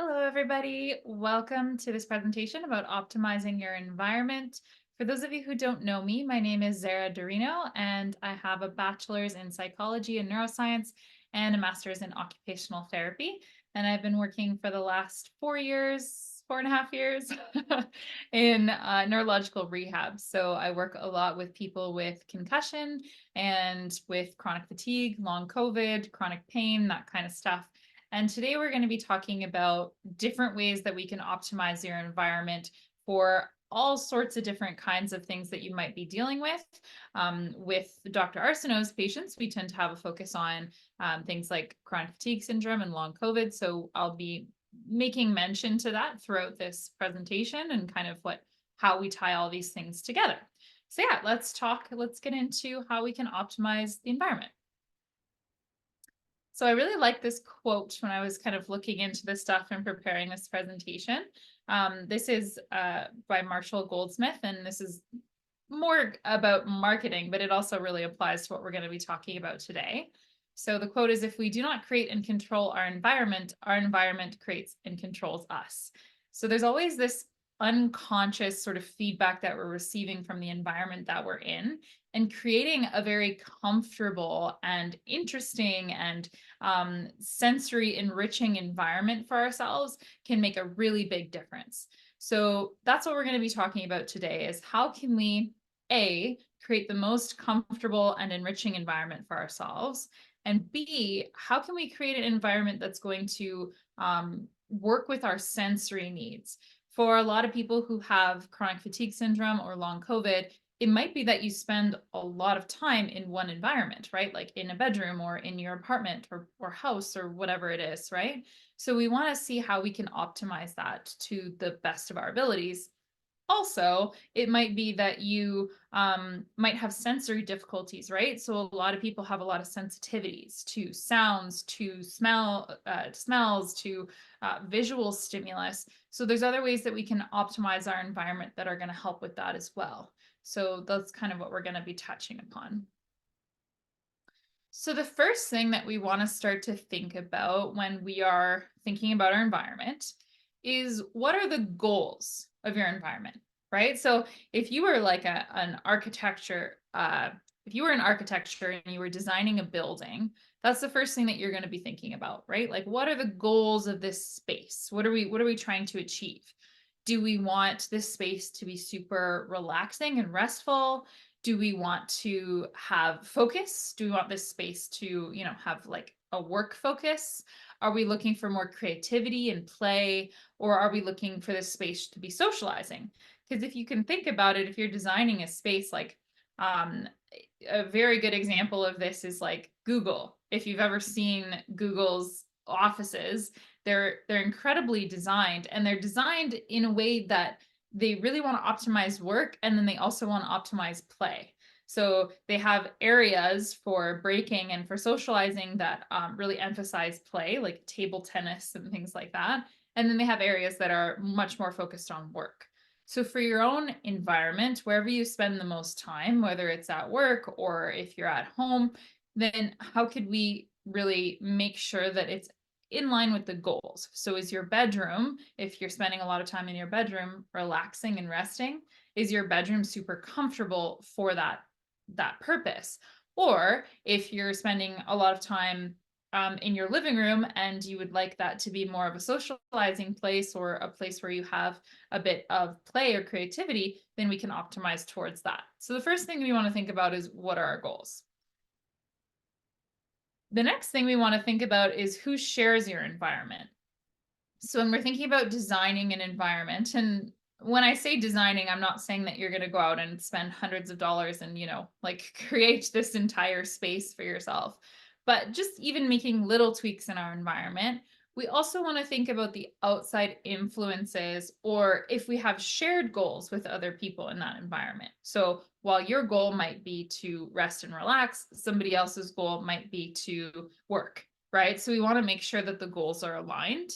Hello, everybody. Welcome to this presentation about optimizing your environment. For those of you who don't know me, my name is Zara Dureno, and I have a bachelor's in psychology and neuroscience and a master's in occupational therapy. And I've been working for the last 4 years, 4.5 years in neurological rehab. So I work a lot with people with concussion and with chronic fatigue, long COVID, chronic pain, that kind of stuff. And today we're going to be talking about different ways that we can optimize your environment for all sorts of different kinds of things that you might be dealing with. With Dr. Arsenault's patients, we tend to have a focus on things like chronic fatigue syndrome and long COVID. So I'll be making mention to that throughout this presentation and kind of how we tie all these things together. So yeah, let's get into how we can optimize the environment. So I really like this quote when I was kind of looking into this stuff and preparing this presentation. This is by Marshall Goldsmith, and this is more about marketing, but it also really applies to what we're going to be talking about today. So the quote is, "If we do not create and control our environment creates and controls us." So there's always this unconscious sort of feedback that we're receiving from the environment that we're in, and creating a very comfortable and interesting and sensory enriching environment for ourselves can make a really big difference. So that's what we're going to be talking about today, is how can we create the most comfortable and enriching environment for ourselves, and B, how can we create an environment that's going to work with our sensory needs. For a lot of people who have chronic fatigue syndrome or long COVID, it might be that you spend a lot of time in one environment, right? Like in a bedroom or in your apartment or house or whatever it is, right? So we want to see how we can optimize that to the best of our abilities. Also, it might be that you might have sensory difficulties, right? So a lot of people have a lot of sensitivities to sounds, to smells, to visual stimulus. So there's other ways that we can optimize our environment that are going to help with that as well. So that's kind of what we're going to be touching upon. So the first thing that we want to start to think about when we are thinking about our environment is, what are the goals of your environment, right? So if you were like an architecture, if you were in architecture and you were designing a building, that's the first thing that you're going to be thinking about, right? Like, what are the goals of this space? What are we trying to achieve? Do we want this space to be super relaxing and restful? Do we want to have focus? Do we want this space to, have like a work focus? Are we looking for more creativity and play, or are we looking for this space to be socializing? Because if you can think about it, if you're designing a space, like um, a very good example of this is like Google. If you've ever seen Google's offices, they're incredibly designed, and they're designed in a way that they really want to optimize work, and then they also want to optimize play. So they have areas for breaking and for socializing that really emphasize play, like table tennis and things like that. And then they have areas that are much more focused on work. So for your own environment, wherever you spend the most time, whether it's at work or if you're at home, then how could we really make sure that it's in line with the goals? So is your bedroom, if you're spending a lot of time in your bedroom relaxing and resting, is your bedroom super comfortable for that purpose? Or if you're spending a lot of time in your living room and you would like that to be more of a socializing place or a place where you have a bit of play or creativity, then we can optimize towards that. So the first thing we want to think about is, what are our goals? The next thing we want to think about is, who shares your environment? So when we're thinking about designing an environment, and when I say designing, I'm not saying that you're going to go out and spend hundreds of dollars and, like create this entire space for yourself, but just even making little tweaks in our environment. We also want to think about the outside influences, or if we have shared goals with other people in that environment. So while your goal might be to rest and relax, somebody else's goal might be to work, right? So we want to make sure that the goals are aligned,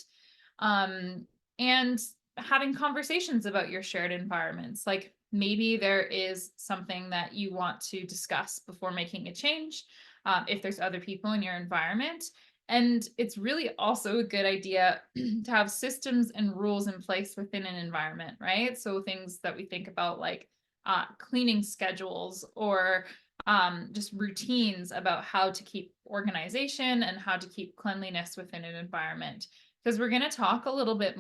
and having conversations about your shared environments. Like, maybe there is something that you want to discuss before making a change. If there's other people in your environment, And it's really also a good idea to have systems and rules in place within an environment, right? So things that we think about like cleaning schedules or just routines about how to keep organization and how to keep cleanliness within an environment. Because we're going to talk a little bit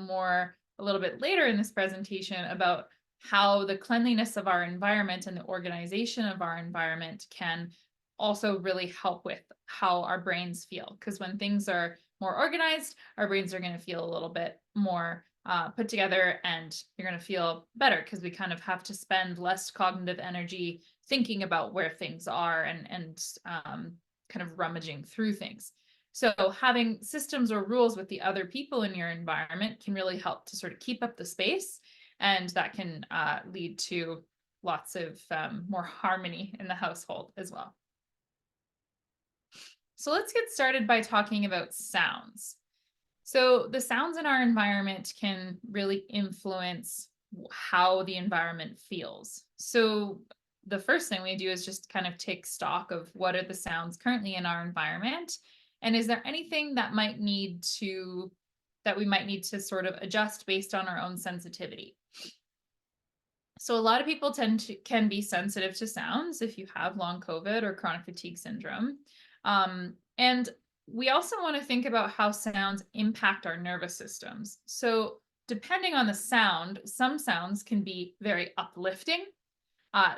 later in this presentation about how the cleanliness of our environment and the organization of our environment can also really help with how our brains feel. Because when things are more organized, our brains are going to feel a little bit more put together, and you're going to feel better because we kind of have to spend less cognitive energy thinking about where things are and kind of rummaging through things. So having systems or rules with the other people in your environment can really help to sort of keep up the space, and that can lead to lots of more harmony in the household as well. So let's get started by talking about sounds. So the sounds in our environment can really influence how the environment feels. So the first thing we do is just kind of take stock of what are the sounds currently in our environment, and is there anything that we might need to sort of adjust based on our own sensitivity. So a lot of people can be sensitive to sounds if you have long COVID or chronic fatigue syndrome. And we also want to think about how sounds impact our nervous systems. So depending on the sound, some sounds can be very uplifting.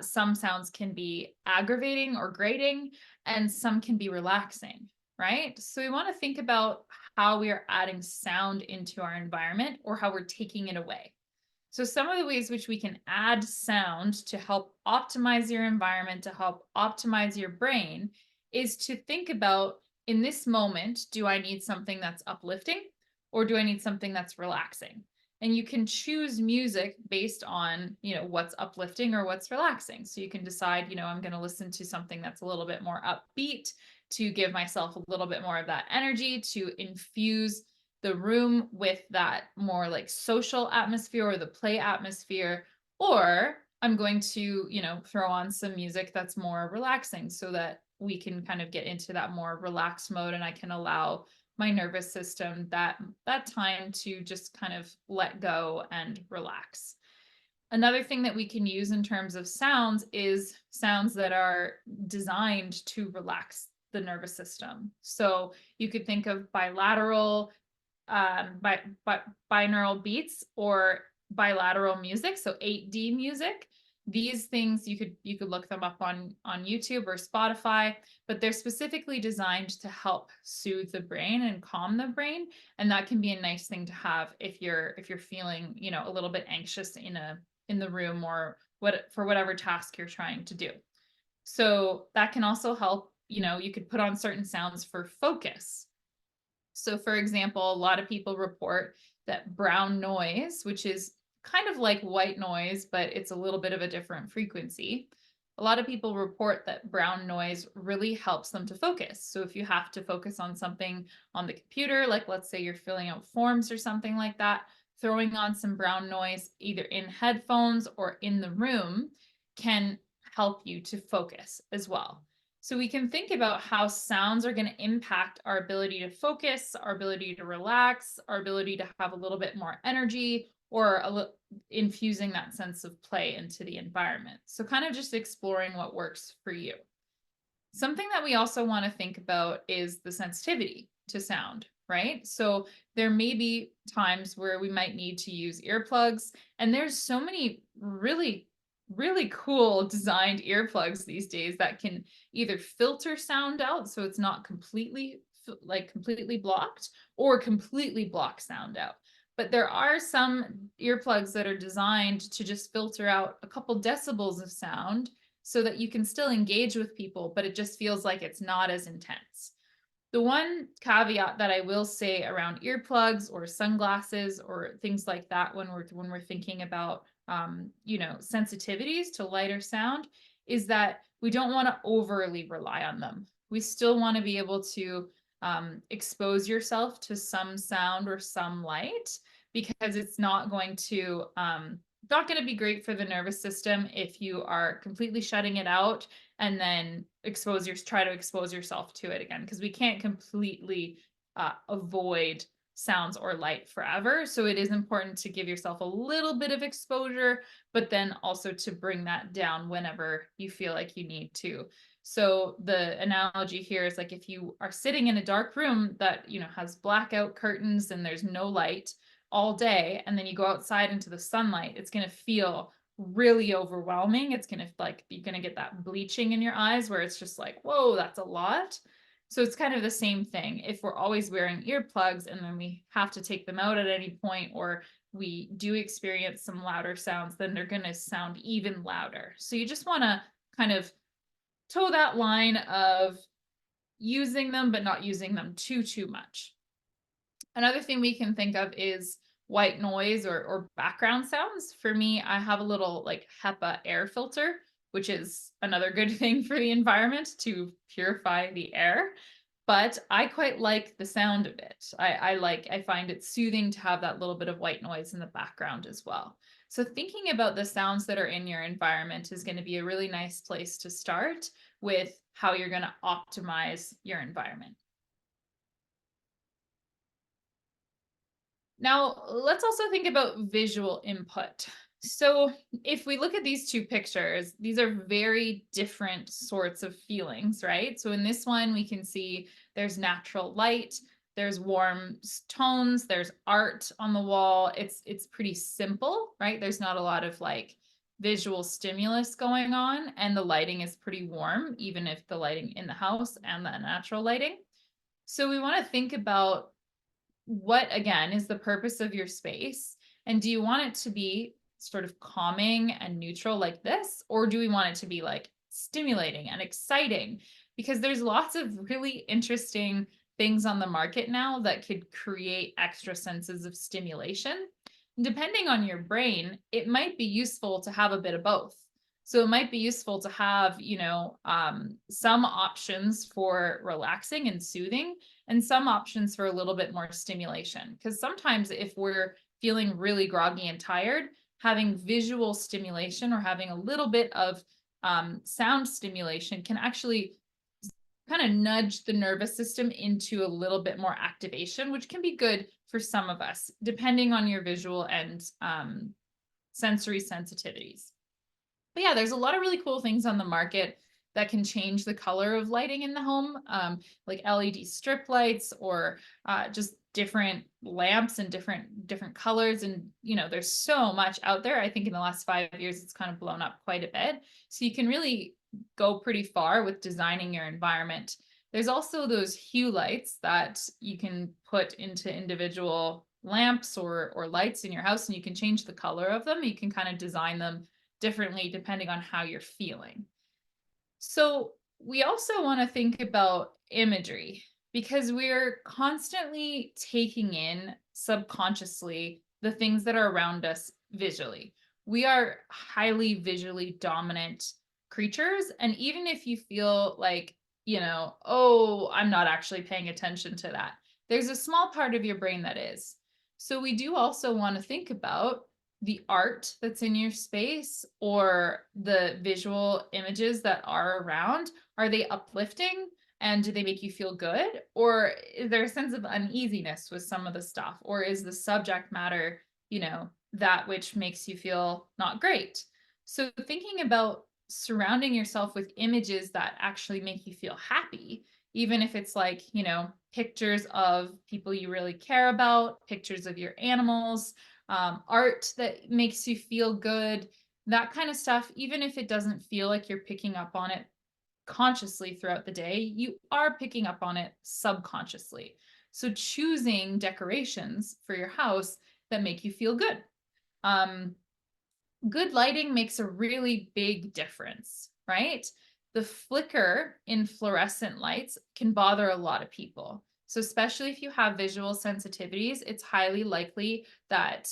Some sounds can be aggravating or grating, and some can be relaxing, right? So we want to think about how we are adding sound into our environment or how we're taking it away. So some of the ways which we can add sound to help optimize your environment, to help optimize your brain, is to think about, in this moment, do I need something that's uplifting or do I need something that's relaxing? And you can choose music based on, what's uplifting or what's relaxing. So you can decide, I'm going to listen to something that's a little bit more upbeat to give myself a little bit more of that energy, to infuse the room with that more like social atmosphere or the play atmosphere, or I'm going to, throw on some music that's more relaxing so that we can kind of get into that more relaxed mode, and I can allow my nervous system that time to just kind of let go and relax. Another thing that we can use in terms of sounds is sounds that are designed to relax the nervous system. So you could think of bilateral binaural beats or bilateral music, so 8D music. These things you could look them up on YouTube or Spotify, but they're specifically designed to help soothe the brain and calm the brain, and that can be a nice thing to have if you're feeling, a little bit anxious in the room or for whatever task you're trying to do. So that can also help, you could put on certain sounds for focus. So for example, a lot of people report that brown noise, which is kind of like white noise, but it's a little bit of a different frequency. A lot of people report that brown noise really helps them to focus. So if you have to focus on something on the computer, like let's say you're filling out forms or something like that, throwing on some brown noise either in headphones or in the room can help you to focus as well. So we can think about how sounds are going to impact our ability to focus, our ability to relax, our ability to have a little bit more energy, or infusing that sense of play into the environment. So kind of just exploring what works for you. Something that we also want to think about is the sensitivity to sound, right? So there may be times where we might need to use earplugs, and there's so many really cool designed earplugs these days that can either filter sound out so it's not completely blocked, or completely block sound out. But there are some earplugs that are designed to just filter out a couple decibels of sound so that you can still engage with people, but it just feels like it's not as intense. The one caveat that I will say around earplugs or sunglasses or things like that when we're thinking about sensitivities to lighter sound is that we don't want to overly rely on them. We still want to be able to expose yourself to some sound or some light, because it's not going to be great for the nervous system if you are completely shutting it out and then try to expose yourself to it again, because we can't completely avoid sounds or light forever. So it is important to give yourself a little bit of exposure, but then also to bring that down whenever you feel like you need to. So the analogy here is like if you are sitting in a dark room that, has blackout curtains and there's no light all day, and then you go outside into the sunlight, it's going to feel really overwhelming. It's going to you're going to get that bleaching in your eyes where it's just like, whoa, that's a lot. So it's kind of the same thing. If we're always wearing earplugs and then we have to take them out at any point, or we do experience some louder sounds, then they're going to sound even louder. So you just want to kind of toe that line of using them, but not using them too much. Another thing we can think of is white noise or background sounds. For me, I have a little like HEPA air filter, which is another good thing for the environment to purify the air. But I quite like the sound of it. I find it soothing to have that little bit of white noise in the background as well. So thinking about the sounds that are in your environment is going to be a really nice place to start with how you're going to optimize your environment. Now, let's also think about visual input. So, if we look at these two pictures, these are very different sorts of feelings, right? So, in this one, we can see there's natural light, there's warm tones, there's art on the wall. It's pretty simple, right? There's not a lot of like visual stimulus going on, and the lighting is pretty warm, even if the lighting in the house and the natural lighting. So, we want to think about what again is the purpose of your space, and do you want it to be sort of calming and neutral like this, or do we want it to be like stimulating and exciting? Because there's lots of really interesting things on the market now that could create extra senses of stimulation. Depending on your brain, it might be useful to have a bit of both. So it might be useful to have, some options for relaxing and soothing, and some options for a little bit more stimulation. Because sometimes if we're feeling really groggy and tired, having visual stimulation or having a little bit of sound stimulation can actually kind of nudge the nervous system into a little bit more activation, which can be good for some of us, depending on your visual and sensory sensitivities. But yeah, there's a lot of really cool things on the market that can change the color of lighting in the home, like LED strip lights, or just different lamps and different colors. And there's so much out there. I think in the last 5 years, it's kind of blown up quite a bit. So you can really go pretty far with designing your environment. There's also those hue lights that you can put into individual lamps or lights in your house, and you can change the color of them. You can kind of design them differently depending on how you're feeling. So we also want to think about imagery, because we're constantly taking in subconsciously the things that are around us visually. We are highly visually dominant creatures. And even if you feel like, oh, I'm not actually paying attention to that, there's a small part of your brain that is. So we do also want to think about the art that's in your space, or the visual images that are around. Are they uplifting, and do they make you feel good? Or is there a sense of uneasiness with some of the stuff? Or is the subject matter, that which makes you feel not great? So thinking about surrounding yourself with images that actually make you feel happy, even if it's like, pictures of people you really care about, pictures of your animals, art that makes you feel good, that kind of stuff. Even if it doesn't feel like you're picking up on it consciously throughout the day, you are picking up on it subconsciously. So choosing decorations for your house that make you feel good. Good lighting makes a really big difference, right? The flicker in fluorescent lights can bother a lot of people. So especially if you have visual sensitivities, it's highly likely that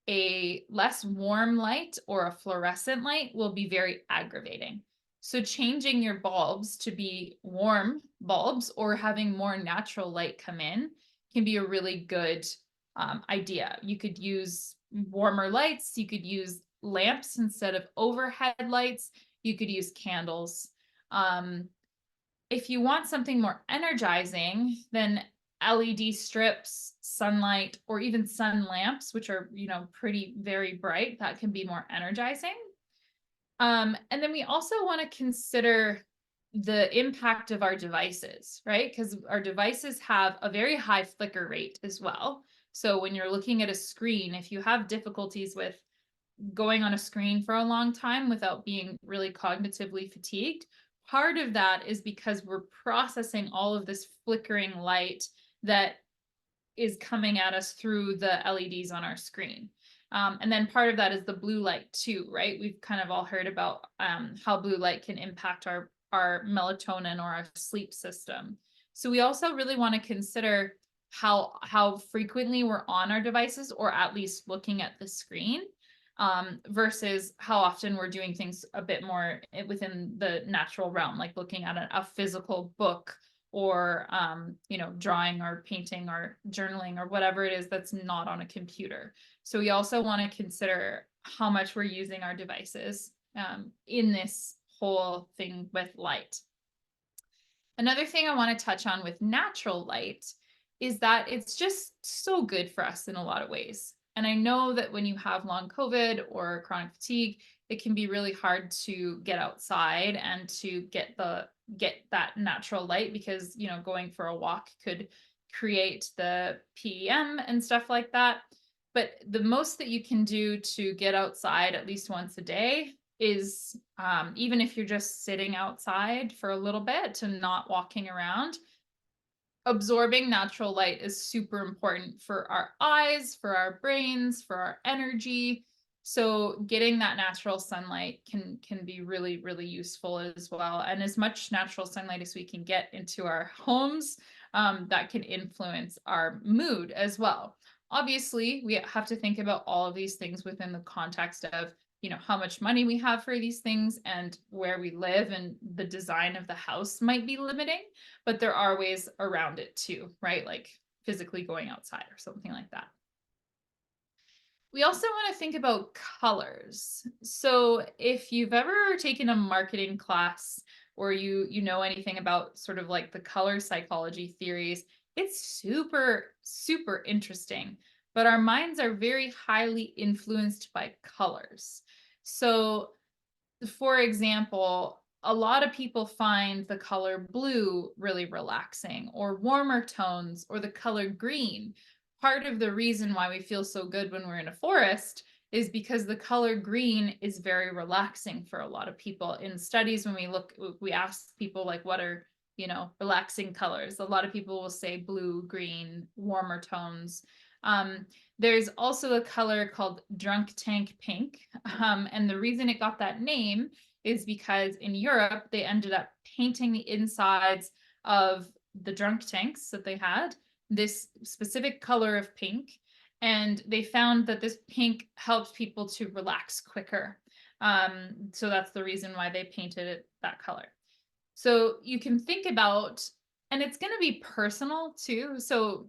a less warm light or a fluorescent light will be very aggravating. So changing your bulbs to be warm bulbs, or having more natural light come in, can be a really good idea. You could use warmer lights. You could use lamps instead of overhead lights. You could use candles. If you want something more energizing, then LED strips, sunlight, or even sun lamps, which are, pretty very bright, that can be more energizing. And then we also want to consider the impact of our devices, right? Because our devices have a very high flicker rate as well. So when you're looking at a screen, if you have difficulties with going on a screen for a long time without being really cognitively fatigued, part of that is because we're processing all of this flickering light that is coming at us through the LEDs on our screen. And then part of that is the blue light too, right? We've kind of all heard about how blue light can impact our melatonin or our sleep system. So we also really want to consider how frequently we're on our devices, or at least looking at the screen, versus how often we're doing things a bit more within the natural realm, like looking at a physical book, or drawing or painting or journaling or whatever it is that's not on a computer. So we also want to consider how much we're using our devices in this whole thing with light. Another thing I want to touch on with natural light is that it's just so good for us in a lot of ways. And I know that when you have long COVID or chronic fatigue, it can be really hard to get outside and to get that natural light, because going for a walk could create the PEM and stuff like that. But the most that you can do to get outside at least once a day is, even if you're just sitting outside for a little bit and not walking around, absorbing natural light is super important for our eyes, for our brains, for our energy. So getting that natural sunlight can be really, really useful as well. And as much natural sunlight as we can get into our homes, that can influence our mood as well. Obviously, we have to think about all of these things within the context of how much money we have for these things and where we live, and the design of the house might be limiting, but there are ways around it too, right? Like physically going outside or something like that. We also want to think about colors. So if you've ever taken a marketing class, or you know anything about sort of like the color psychology theories, it's super, super interesting. But our minds are very highly influenced by colors. So for example, a lot of people find the color blue really relaxing, or warmer tones, or the color green. Part of the reason why we feel so good when we're in a forest is because the color green is very relaxing for a lot of people. In studies, when we ask people like, what are, relaxing colors? A lot of people will say blue, green, warmer tones. There's also a color called drunk tank pink. And the reason it got that name is because in Europe, they ended up painting the insides of the drunk tanks that they had this specific color of pink. And they found that this pink helps people to relax quicker. So that's the reason why they painted it that color. So you can think about, and it's going to be personal too. So,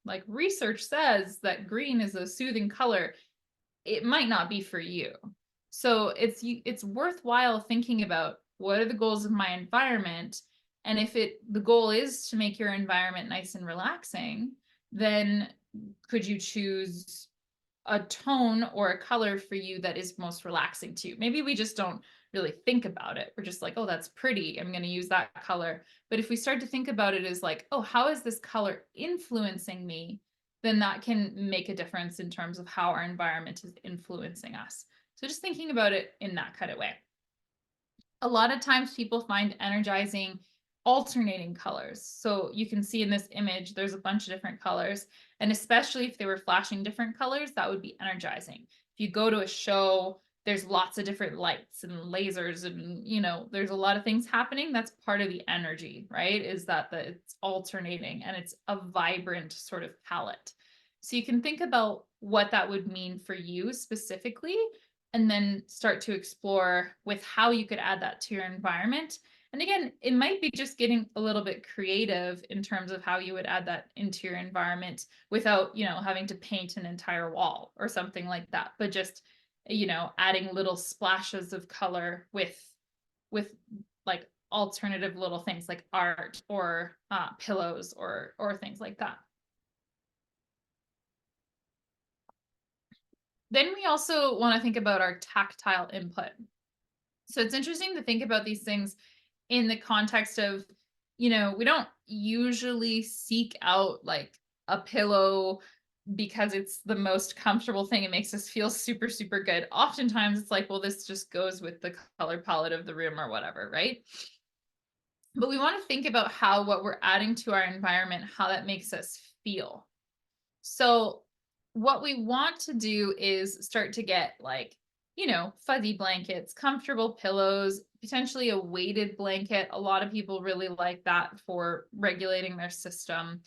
like research says that green is a soothing color. It might not be for you. So it's worthwhile thinking about, what are the goals of my environment? And if the goal is to make your environment nice and relaxing, then could you choose a tone or a color for you that is most relaxing to you? Maybe we just don't really think about it. We're just like, oh, that's pretty, I'm going to use that color. But if we start to think about it as like, oh, how is this color influencing me? Then that can make a difference in terms of how our environment is influencing us. So just thinking about it in that kind of way. A lot of times people find energizing alternating colors. So you can see in this image, there's a bunch of different colors. And especially if they were flashing different colors, that would be energizing. If you go to a show, there's lots of different lights and lasers, and there's a lot of things happening. That's part of the energy, right? Is that it's alternating and it's a vibrant sort of palette. So you can think about what that would mean for you specifically, and then start to explore with how you could add that to your environment. And again, it might be just getting a little bit creative in terms of how you would add that into your environment without, having to paint an entire wall or something like that, but just, adding little splashes of color with like alternative little things like art or pillows or things like that. Then we also want to think about our tactile input. So it's interesting to think about these things in the context of, we don't usually seek out like a pillow because it's the most comfortable thing. It makes us feel super, super good. Oftentimes it's like, well, this just goes with the color palette of the room or whatever, right? But we want to think about how what we're adding to our environment, how that makes us feel. So what we want to do is start to get like, fuzzy blankets, comfortable pillows, potentially a weighted blanket. A lot of people really like that for regulating their system.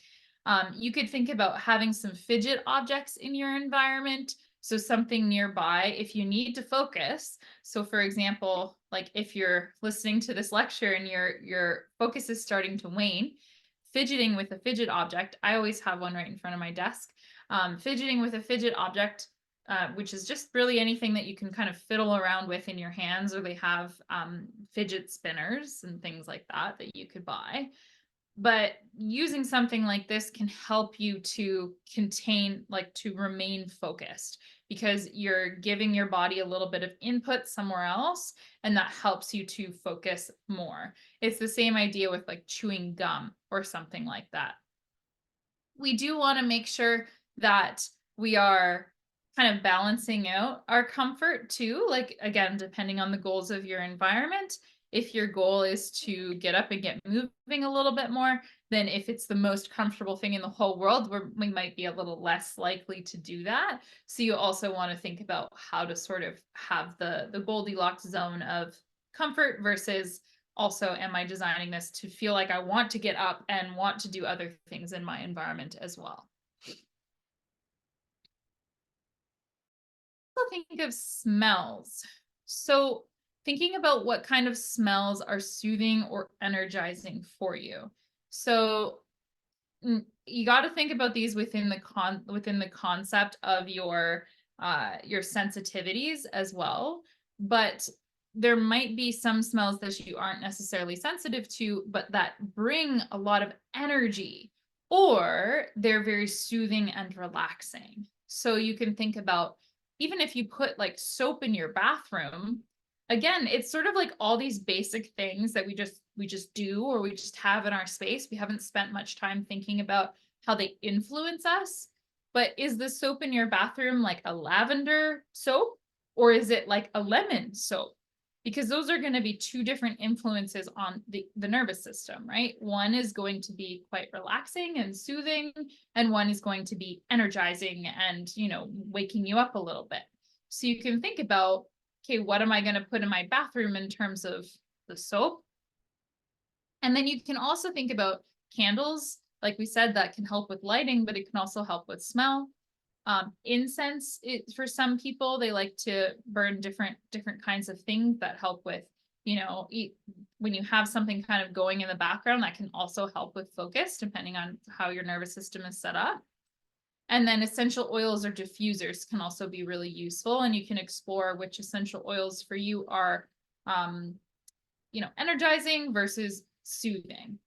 You could think about having some fidget objects in your environment. So something nearby if you need to focus. So for example, like if you're listening to this lecture and your focus is starting to wane, fidgeting with a fidget object. I always have one right in front of my desk. Fidgeting with a fidget object, which is just really anything that you can kind of fiddle around with in your hands, or they have fidget spinners and things like that that you could buy. But using something like this can help you to contain, like to remain focused, because you're giving your body a little bit of input somewhere else, and that helps you to focus more. It's the same idea with like chewing gum or something like that. We do want to make sure that we are kind of balancing out our comfort too. Like, again, depending on the goals of your environment. If your goal is to get up and get moving a little bit more, then if it's the most comfortable thing in the whole world, we might be a little less likely to do that. So you also want to think about how to sort of have the Goldilocks zone of comfort versus also, am I designing this to feel like I want to get up and want to do other things in my environment as well? Also think of smells. So thinking about what kind of smells are soothing or energizing for you. So you got to think about these within the concept of your sensitivities as well. But there might be some smells that you aren't necessarily sensitive to, but that bring a lot of energy, or they're very soothing and relaxing. So you can think about, even if you put like soap in your bathroom, again, it's sort of like all these basic things that we just do, or we just have in our space. We haven't spent much time thinking about how they influence us. But is the soap in your bathroom like a lavender soap, or is it like a lemon soap? Because those are going to be two different influences on the nervous system, right? One is going to be quite relaxing and soothing, and one is going to be energizing and, waking you up a little bit. So you can think about, okay, what am I going to put in my bathroom in terms of the soap? And then you can also think about candles. Like we said, that can help with lighting, but it can also help with smell. Incense, for some people, they like to burn different kinds of things that help with, when you have something kind of going in the background, that can also help with focus, depending on how your nervous system is set up. And then essential oils or diffusers can also be really useful, and you can explore which essential oils for you are, energizing versus soothing.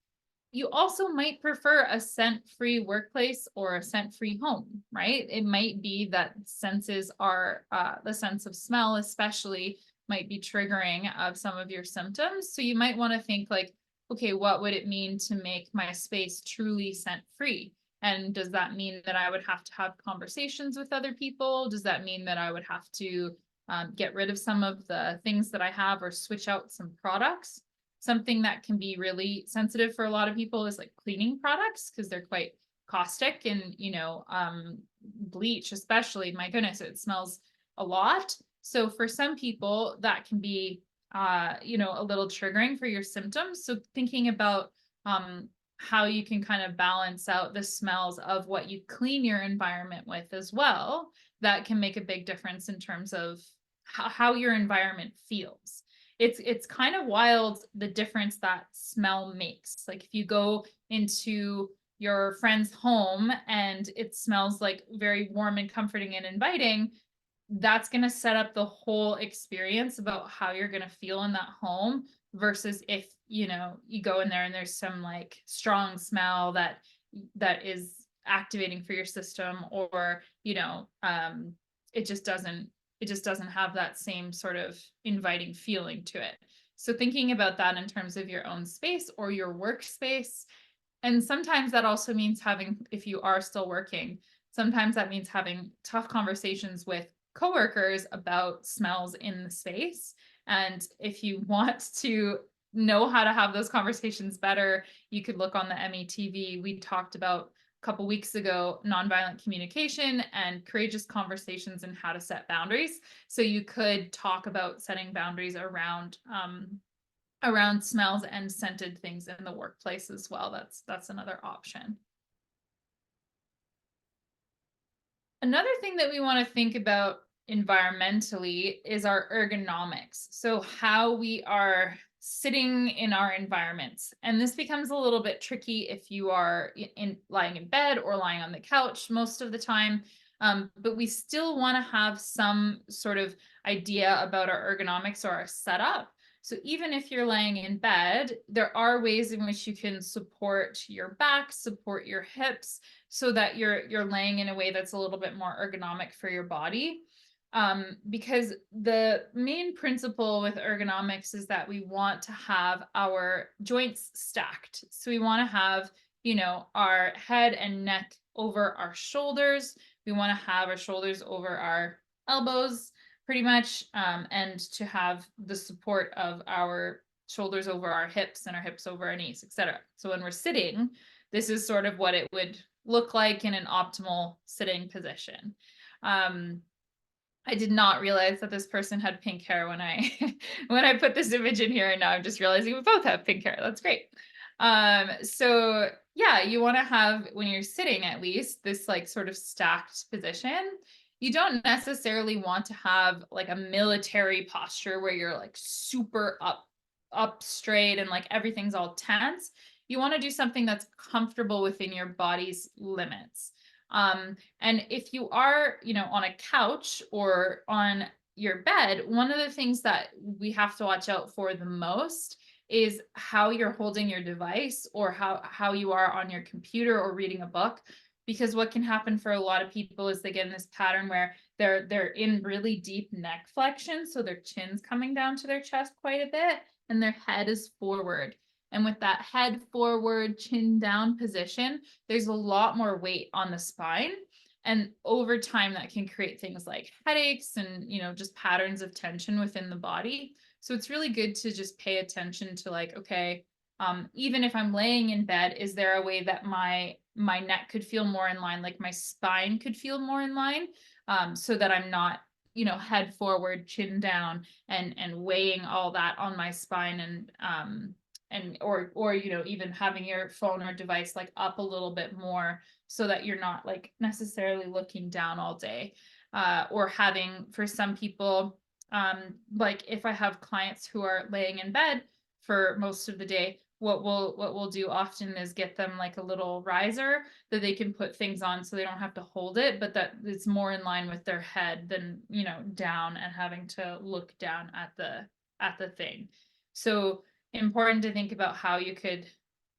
You also might prefer a scent-free workplace or a scent-free home, right? It might be that senses are, the sense of smell especially might be triggering of some of your symptoms. So you might want to think like, okay, what would it mean to make my space truly scent-free? And does that mean that I would have to have conversations with other people? Does that mean that I would have to get rid of some of the things that I have, or switch out some products? Something that can be really sensitive for a lot of people is like cleaning products, because they're quite caustic, and bleach especially, my goodness, it smells a lot. So for some people that can be a little triggering for your symptoms. So thinking about how you can kind of balance out the smells of what you clean your environment with as well, that can make a big difference in terms of how your environment feels. It's kind of wild, the difference that smell makes. Like if you go into your friend's home and it smells like very warm and comforting and inviting, that's going to set up the whole experience about how you're going to feel in that home, versus if, you go in there and there's some like strong smell that is activating for your system, or, it just doesn't have that same sort of inviting feeling to it. So thinking about that in terms of your own space or your workspace. And sometimes that also means having, if you are still working, sometimes that means having tough conversations with coworkers about smells in the space. And if you want to know how to have those conversations better, you could look on the METV. We talked about a couple weeks ago nonviolent communication and courageous conversations and how to set boundaries. So you could talk about setting boundaries around smells and scented things in the workplace as well. That's another option. Another thing that we want to think about environmentally is our ergonomics. So how we are sitting in our environments. And this becomes a little bit tricky if you are lying in bed or lying on the couch most of the time. But we still want to have some sort of idea about our ergonomics or our setup. So even if you're laying in bed, there are ways in which you can support your back, support your hips, so that you're laying in a way that's a little bit more ergonomic for your body. Because the main principle with ergonomics is that we want to have our joints stacked. So we want to have, our head and neck over our shoulders. We want to have our shoulders over our elbows, pretty much, and to have the support of our shoulders over our hips and our hips over our knees, etc. So when we're sitting, this is sort of what it would look like in an optimal sitting position. I did not realize that this person had pink hair when I when I put this image in here, and now I'm just realizing we both have pink hair. That's great. So yeah, you want to have, when you're sitting at least, this like sort of stacked position. You don't necessarily want to have like a military posture where you're like super up straight and like everything's all tense. You want to do something that's comfortable within your body's limits. And if you are, on a couch or on your bed, one of the things that we have to watch out for the most is how you're holding your device, or how you are on your computer or reading a book. Because what can happen for a lot of people is they get in this pattern where they're in really deep neck flexion, so their chin's coming down to their chest quite a bit, and their head is forward. And with that head forward, chin down position, there's a lot more weight on the spine. And over time, that can create things like headaches and, just patterns of tension within the body. So it's really good to just pay attention to like, okay, even if I'm laying in bed, is there a way that my neck could feel more in line, like my spine could feel more in line, so that I'm not, head forward, chin down, and weighing all that on my spine, and or even having your phone or device like up a little bit more, so that you're not like necessarily looking down all day, or having, for some people, like if I have clients who are laying in bed for most of the day, what we'll do often is get them like a little riser that they can put things on, so they don't have to hold it, but that it's more in line with their head than, down and having to look down at the thing. So important to think about how you could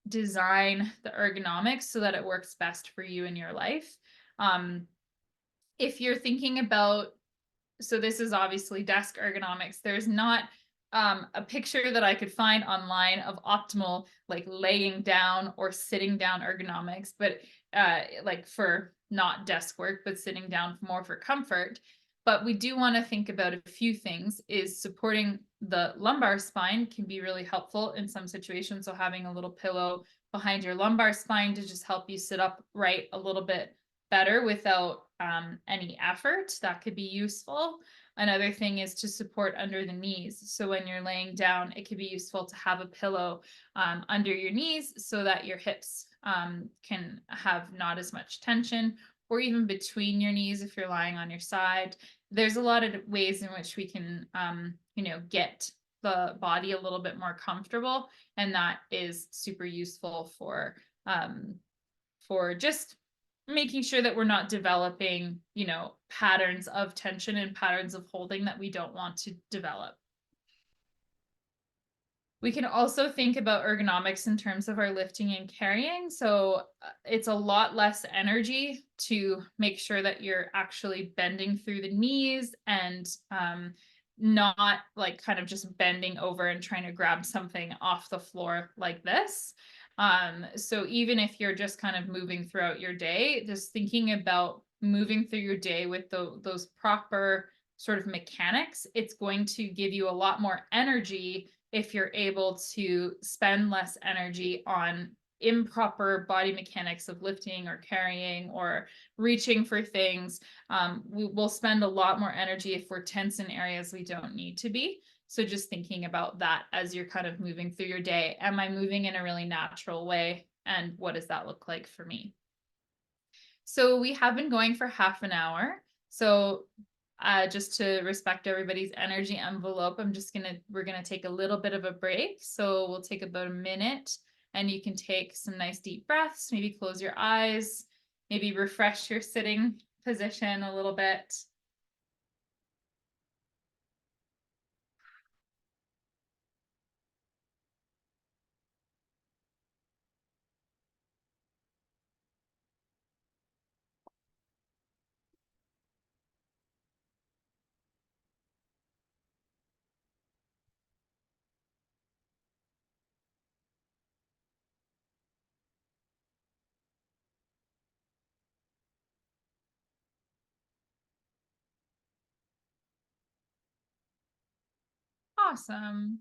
design the ergonomics so that it works best for you in your life. If you're thinking about, so this is obviously desk ergonomics, there's not a picture that I could find online of optimal like laying down or sitting down ergonomics, but like for not desk work, but sitting down more for comfort. But we do want to think about a few things. Is supporting the lumbar spine can be really helpful in some situations. So having a little pillow behind your lumbar spine to just help you sit upright a little bit better without any effort, that could be useful. Another thing is to support under the knees. So when you're laying down, it could be useful to have a pillow under your knees so that your hips can have not as much tension, or even between your knees if you're lying on your side. There's a lot of ways in which we can, get the body a little bit more comfortable, and that is super useful for just making sure that we're not developing, patterns of tension and patterns of holding that we don't want to develop. We can also think about ergonomics in terms of our lifting and carrying. So it's a lot less energy to make sure that you're actually bending through the knees and not like kind of just bending over and trying to grab something off the floor like this. So even if you're just kind of moving throughout your day, just thinking about moving through your day with those proper sort of mechanics, it's going to give you a lot more energy if you're able to spend less energy on improper body mechanics of lifting or carrying or reaching for things. We will spend a lot more energy if we're tense in areas we don't need to be. So just thinking about that as you're kind of moving through your day. Am I moving in a really natural way? And what does that look like for me? So we have been going for half an hour. So just to respect everybody's energy envelope, we're gonna take a little bit of a break. So we'll take about a minute and you can take some nice deep breaths, maybe close your eyes, maybe refresh your sitting position a little bit. Awesome.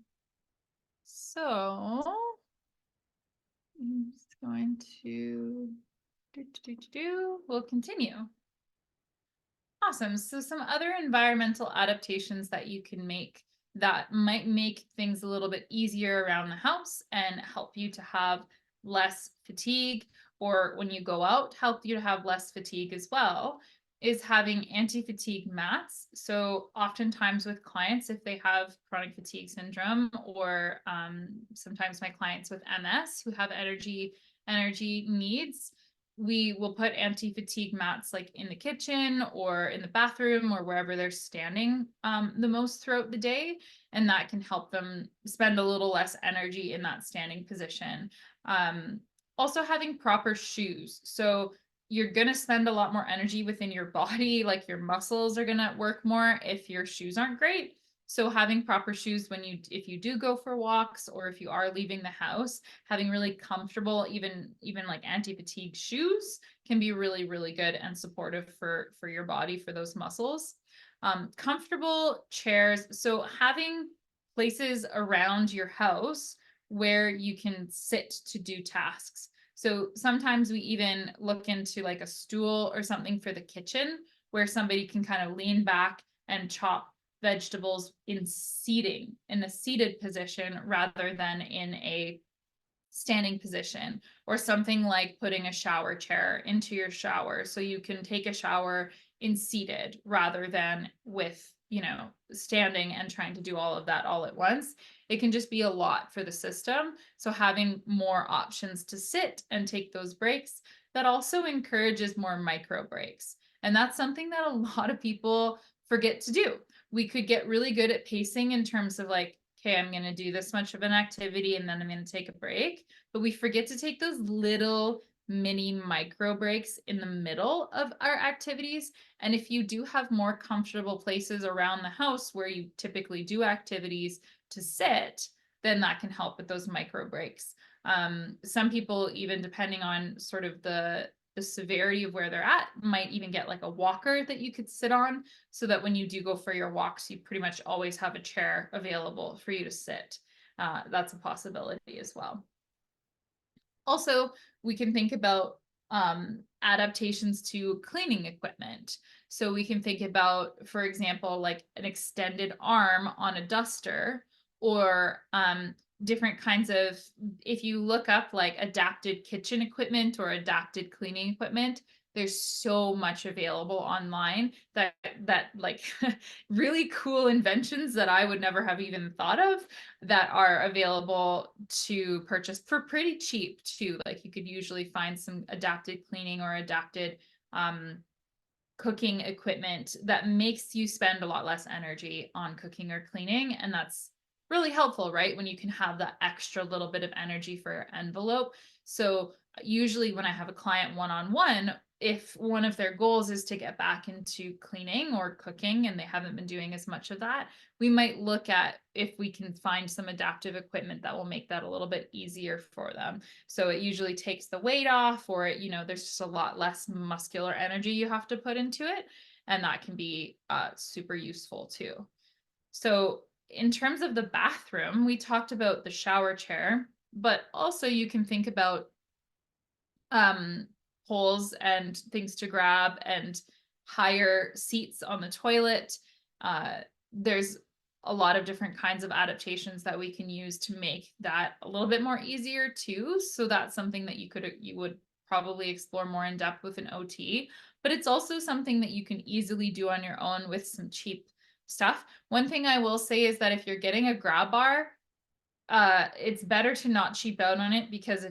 So I'm just going to we'll continue. Awesome. So some other environmental adaptations that you can make that might make things a little bit easier around the house and help you to have less fatigue, or when you go out, help you to have less fatigue as well, is having anti-fatigue mats. So oftentimes with clients, if they have chronic fatigue syndrome, or sometimes my clients with MS who have energy needs, we will put anti-fatigue mats like in the kitchen or in the bathroom or wherever they're standing the most throughout the day. And that can help them spend a little less energy in that standing position. Also having proper shoes. So you're going to spend a lot more energy within your body, like your muscles are going to work more if your shoes aren't great. So having proper shoes if you do go for walks or if you are leaving the house, having really comfortable, even like anti-fatigue shoes can be really, really good and supportive for your body, for those muscles. Comfortable chairs. So having places around your house where you can sit to do tasks. So sometimes we even look into like a stool or something for the kitchen where somebody can kind of lean back and chop vegetables in a seated position rather than in a standing position, or something like putting a shower chair into your shower so you can take a shower in seated rather than with standing and trying to do all of that all at once. It can just be a lot for the system. So having more options to sit and take those breaks, that also encourages more micro breaks. And that's something that a lot of people forget to do. We could get really good at pacing in terms of like, okay, I'm going to do this much of an activity and then I'm going to take a break. But we forget to take those little mini micro breaks in the middle of our activities. And if you do have more comfortable places around the house where you typically do activities to sit, then that can help with those micro breaks. Some people, even depending on sort of the severity of where they're at, might even get like a walker that you could sit on so that when you do go for your walks, you pretty much always have a chair available for you to sit. That's a possibility as well. Also, we can think about adaptations to cleaning equipment. So we can think about, for example, like an extended arm on a duster, or different kinds of, if you look up like adapted kitchen equipment or adapted cleaning equipment, there's so much available online that like really cool inventions that I would never have even thought of, that are available to purchase for pretty cheap too. Like you could usually find some adapted cleaning or adapted cooking equipment that makes you spend a lot less energy on cooking or cleaning. And that's really helpful, right? When you can have that extra little bit of energy for your envelope. So usually when I have a client one-on-one, if one of their goals is to get back into cleaning or cooking and they haven't been doing as much of that, we might look at if we can find some adaptive equipment that will make that a little bit easier for them. So it usually takes the weight off, or there's just a lot less muscular energy you have to put into it. And that can be super useful too. So in terms of the bathroom, we talked about the shower chair, but also you can think about um, holes and things to grab and higher seats on the toilet. There's a lot of different kinds of adaptations that we can use to make that a little bit more easier too. So that's something that you would probably explore more in depth with an OT, but it's also something that you can easily do on your own with some cheap stuff. One thing I will say is that if you're getting a grab bar, it's better to not cheap out on it, because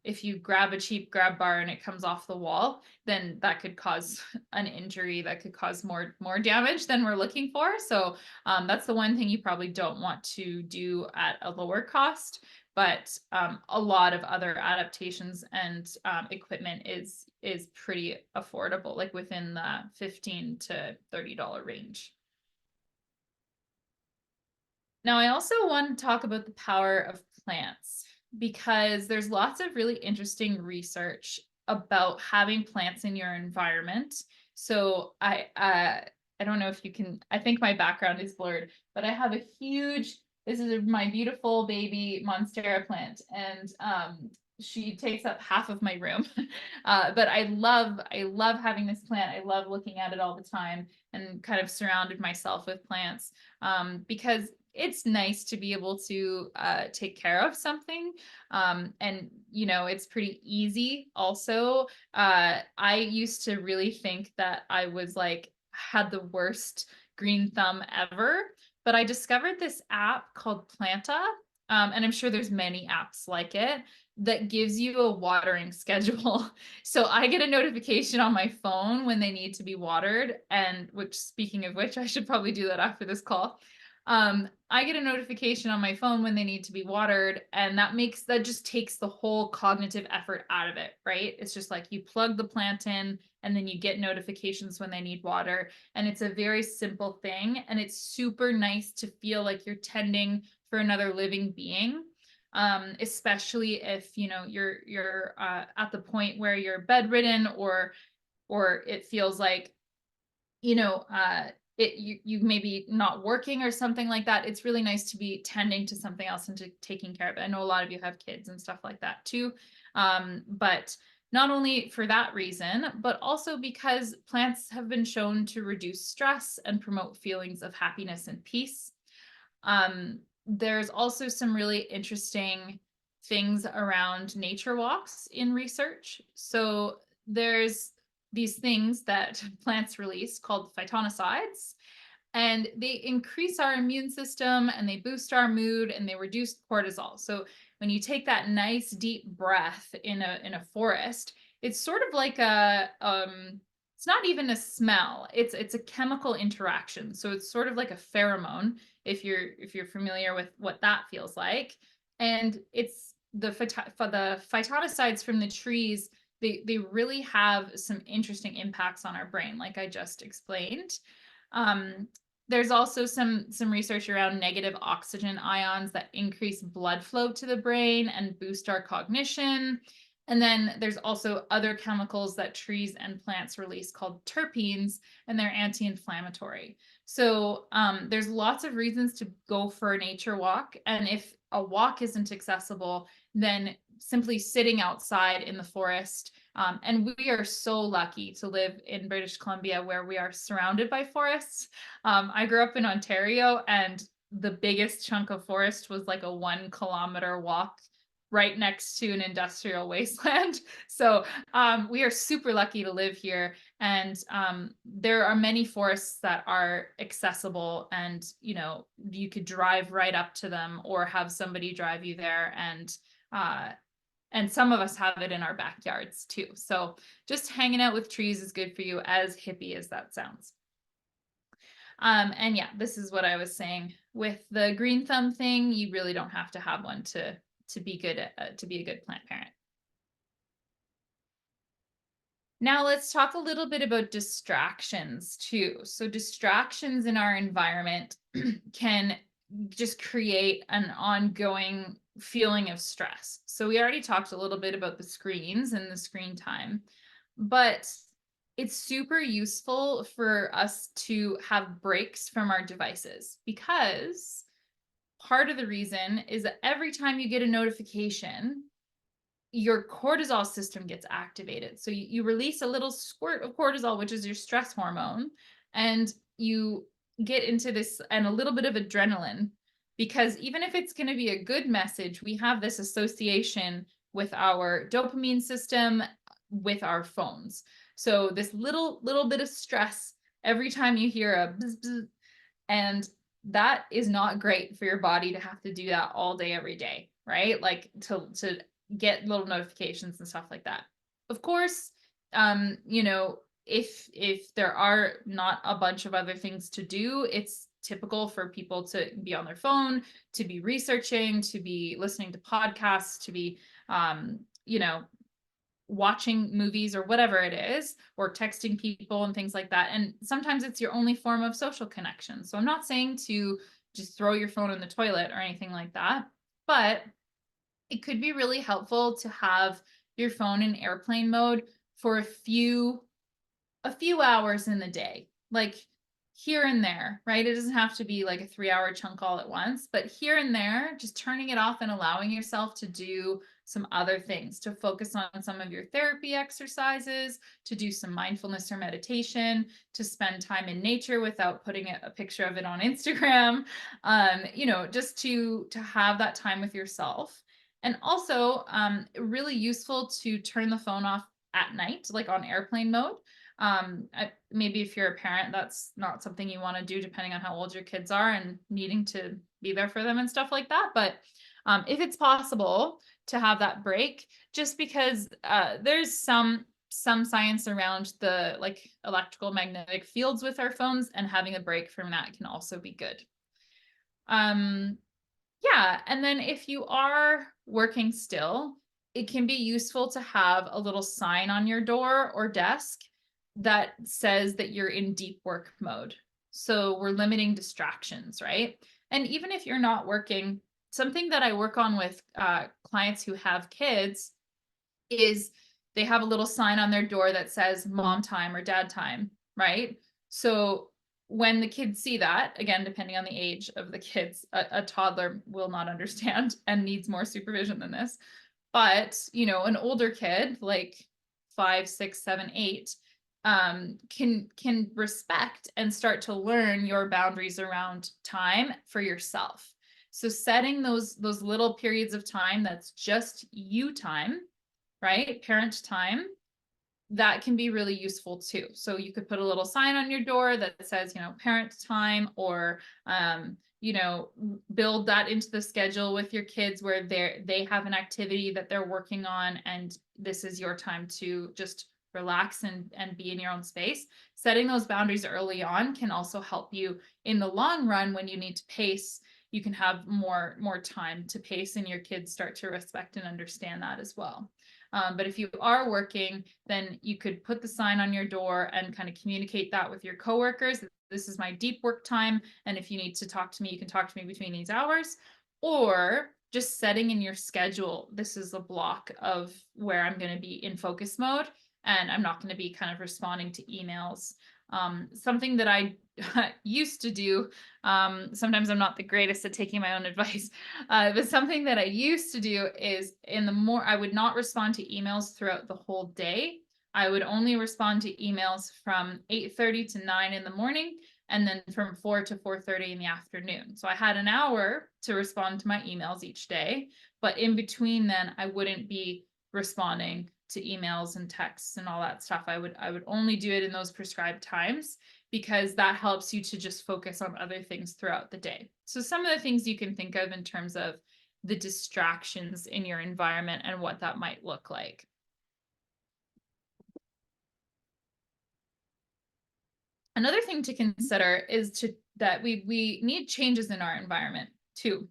if you grab a cheap grab bar and it comes off the wall, then that could cause an injury, that could cause more damage than we're looking for. So that's the one thing you probably don't want to do at a lower cost. But a lot of other adaptations and equipment is pretty affordable, like within the $15 to $30 range. Now, I also want to talk about the power of plants, because there's lots of really interesting research about having plants in your environment. So I don't know if you can, I think my background is blurred, but I have a huge, this is my beautiful baby Monstera plant, and she takes up half of my room. But I love having this plant. I love looking at it all the time, and kind of surrounded myself with plants, because it's nice to be able to take care of something. And it's pretty easy also. I used to really think that I was like, had the worst green thumb ever, but I discovered this app called Planta. And I'm sure there's many apps like it that gives you a watering schedule. So I get a notification on my phone when they need to be watered. And which, speaking of which, I should probably do that after this call. I get a notification on my phone when they need to be watered, and that just takes the whole cognitive effort out of it, right? It's just like you plug the plant in and then you get notifications when they need water. And it's a very simple thing, and it's super nice to feel like you're tending for another living being. Especially if you're at the point where you're bedridden, or it feels like you maybe not working or something like that. It's really nice to be tending to something else and to taking care of it. I know a lot of you have kids and stuff like that too. But not only for that reason, but also because plants have been shown to reduce stress and promote feelings of happiness and peace. There's also some really interesting things around nature walks in research. So there's these things that plants release called phytonicides, and they increase our immune system, and they boost our mood, and they reduce cortisol. So when you take that nice deep breath in a forest, it's sort of like it's not even a smell. It's a chemical interaction. So it's sort of like a pheromone, if you're familiar with what that feels like. And it's for the phytonicides from the trees, they really have some interesting impacts on our brain, like I just explained. There's also some research around negative oxygen ions that increase blood flow to the brain and boost our cognition. And then there's also other chemicals that trees and plants release called terpenes, and they're anti-inflammatory. So there's lots of reasons to go for a nature walk. And if a walk isn't accessible, then simply sitting outside in the forest. And we are so lucky to live in British Columbia, where we are surrounded by forests. I grew up in Ontario, and the biggest chunk of forest was like a 1 kilometer walk right next to an industrial wasteland. So we are super lucky to live here. And there are many forests that are accessible, and you could drive right up to them or have somebody drive you there. And some of us have it in our backyards too. So just hanging out with trees is good for you, as hippie as that sounds. And yeah, this is what I was saying with the green thumb thing, you really don't have to have one to be good at, to be a good plant parent. Now let's talk a little bit about distractions too. So distractions in our environment can just create an ongoing feeling of stress. So we already talked a little bit about the screens and the screen time, but it's super useful for us to have breaks from our devices, because part of the reason is that every time you get a notification, your cortisol system gets activated. So you release a little squirt of cortisol, which is your stress hormone, and you get into this, and a little bit of adrenaline, because even if it's going to be a good message, we have this association with our dopamine system with our phones. So this little bit of stress every time you hear a bzz, bzz, and that is not great for your body to have to do that all day, every day, right? Like to get little notifications and stuff like that. Of course, you know, if there are not a bunch of other things to do, it's typical for people to be on their phone, to be researching, to be listening to podcasts, to be you know, watching movies or whatever it is, or texting people and things like that. And sometimes it's your only form of social connection. So I'm not saying to just throw your phone in the toilet or anything like that, but it could be really helpful to have your phone in airplane mode for a few hours in the day, like here and there, right? It doesn't have to be like a 3-hour chunk all at once, but here and there, just turning it off and allowing yourself to do some other things, to focus on some of your therapy exercises, to do some mindfulness or meditation, to spend time in nature without putting a picture of it on Instagram, you know, just to have that time with yourself. And also, really useful to turn the phone off at night, like on airplane mode. Maybe if you're a parent, that's not something you want to do, depending on how old your kids are and needing to be there for them and stuff like that. But if it's possible to have that break, just because there's some science around the like electrical magnetic fields with our phones, and having a break from that can also be good. Yeah, and then if you are working still, it can be useful to have a little sign on your door or desk that says that you're in deep work mode. So we're limiting distractions, right? And even if you're not working, something that I work on with clients who have kids is they have a little sign on their door that says mom time or dad time, right? So when the kids see that, again, depending on the age of the kids, a toddler will not understand and needs more supervision than this. But, you know, an older kid, like 5, 6, 7, 8, can respect and start to learn your boundaries around time for yourself. So setting those little periods of time that's just you time, right? Parent time, that can be really useful too. So you could put a little sign on your door that says, you know, parent time, or you know, build that into the schedule with your kids where they have an activity that they're working on, and this is your time to just relax and be in your own space. Setting those boundaries early on can also help you in the long run. When you need to pace, you can have more time to pace, and your kids start to respect and understand that as well. But if you are working, then you could put the sign on your door and kind of communicate that with your coworkers. This is my deep work time, and if you need to talk to me, you can talk to me between these hours. Or just setting in your schedule, this is a block of where I'm going to be in focus mode, and I'm not going to be kind of responding to emails. Something that I used to do, sometimes I'm not the greatest at taking my own advice, but something that I used to do is I would not respond to emails throughout the whole day. I would only respond to emails from 8:30 to 9 in the morning, and then from 4 to 4:30 in the afternoon. So I had an hour to respond to my emails each day, but in between then I wouldn't be responding to emails and texts and all that stuff. I would only do it in those prescribed times, because that helps you to just focus on other things throughout the day. So some of the things you can think of in terms of the distractions in your environment and what that might look like. Another thing to consider is to that we need changes in our environment too.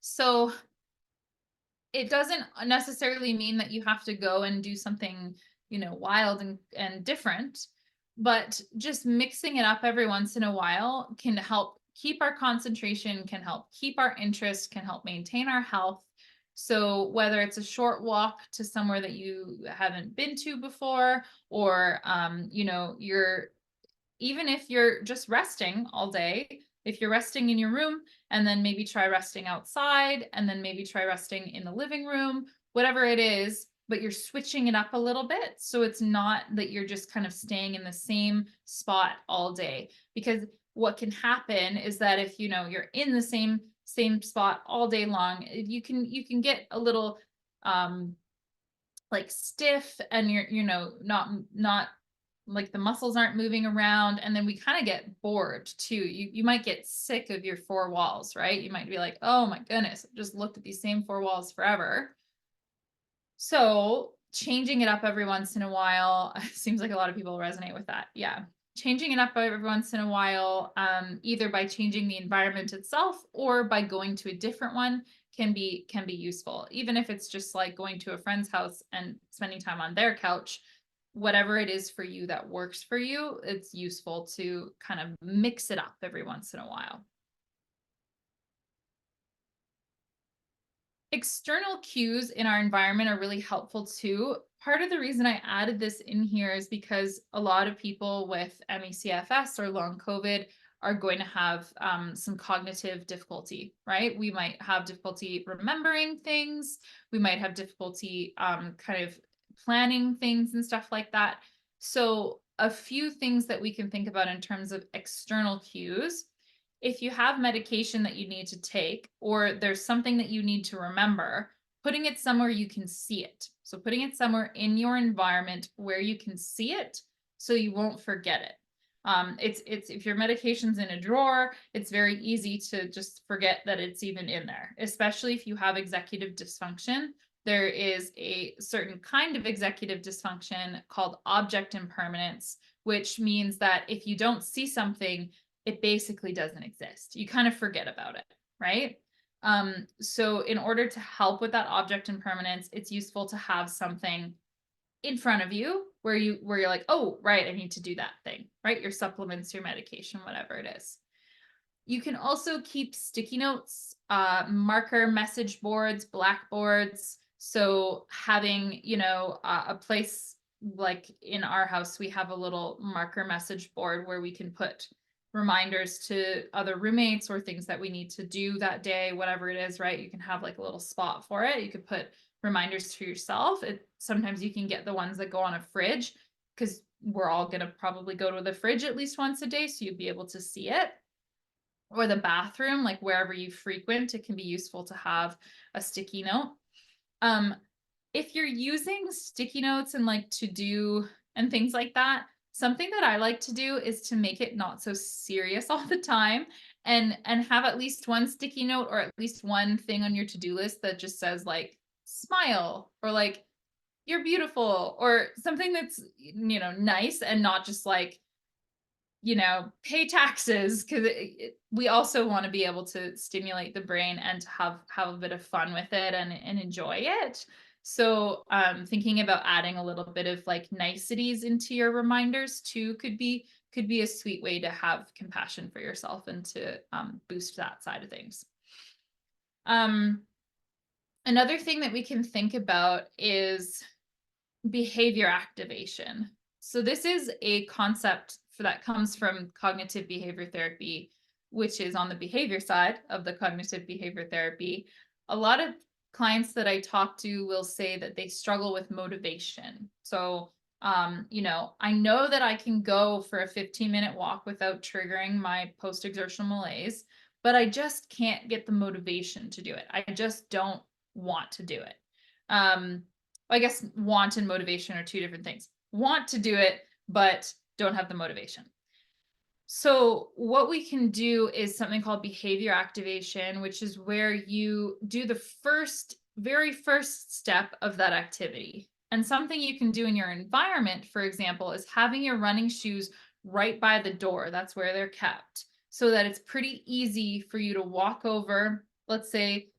So it doesn't necessarily mean that you have to go and do something, wild and different, but just mixing it up every once in a while can help keep our concentration, can help keep our interest, can help maintain our health. So whether it's a short walk to somewhere that you haven't been to before, or you're even if you're just resting all day, if you're resting in your room and then maybe try resting outside and then maybe try resting in the living room, whatever it is, but you're switching it up a little bit. So it's not that you're just kind of staying in the same spot all day. Because what can happen is that if you're in the same spot all day long, you can get a little like stiff, and you're not like the muscles aren't moving around, and then we kind of get bored too. You might get sick of your four walls, right? You might be like, oh my goodness, I've just looked at these same four walls forever. So changing it up every once in a while, seems like a lot of people resonate with that. Yeah. Changing it up every once in a while, either by changing the environment itself or by going to a different one, can be useful. Even if it's just like going to a friend's house and spending time on their couch, whatever it is for you that works for you, it's useful to kind of mix it up every once in a while. External cues in our environment are really helpful too. Part of the reason I added this in here is because a lot of people with ME/CFS or long COVID are going to have some cognitive difficulty, right? We might have difficulty remembering things. We might have difficulty kind of planning things and stuff like that. So a few things that we can think about in terms of external cues: if you have medication that you need to take, or there's something that you need to remember, putting it somewhere you can see it. So putting it somewhere in your environment where you can see it so you won't forget it. It's if your medication's in a drawer, it's very easy to just forget that it's even in there, especially if you have executive dysfunction. There is a certain kind of executive dysfunction called object impermanence, which means that if you don't see something, it basically doesn't exist. You kind of forget about it, right? So in order to help with that object impermanence, it's useful to have something in front of you where you're like, oh, right, I need to do that thing, right? Your supplements, your medication, whatever it is. You can also keep sticky notes, marker message boards, blackboards. So having, a place, like in our house, we have a little marker message board where we can put reminders to other roommates or things that we need to do that day, whatever it is, right? You can have like a little spot for it. You could put reminders for yourself. Sometimes you can get the ones that go on a fridge, because we're all going to probably go to the fridge at least once a day, so you'd be able to see it. Or the bathroom, like wherever you frequent, it can be useful to have a sticky note. If you're using sticky notes and like to do and things like that, something that I like to do is to make it not so serious all the time, and have at least one sticky note or at least one thing on your to-do list that just says like smile, or like you're beautiful, or something that's nice, and not just like pay taxes, because we also want to be able to stimulate the brain and to have a bit of fun with it and enjoy it. So thinking about adding a little bit of like niceties into your reminders too could be a sweet way to have compassion for yourself and to boost that side of things. Another thing that we can think about is behavior activation. So this is a concept that comes from cognitive behavior therapy, which is on the behavior side of the cognitive behavior therapy. A lot of clients that I talk to will say that they struggle with motivation. So, I know that I can go for a 15-minute walk without triggering my post-exertional malaise, but I just can't get the motivation to do it. I just don't want to do it. I guess want and motivation are two different things. Want to do it, but don't have the motivation. So what we can do is something called behavior activation, which is where you do the very first step of that activity. And something you can do in your environment, for example, is having your running shoes right by the door. That's where they're kept. so that it's pretty easy for you to walk over. Let's say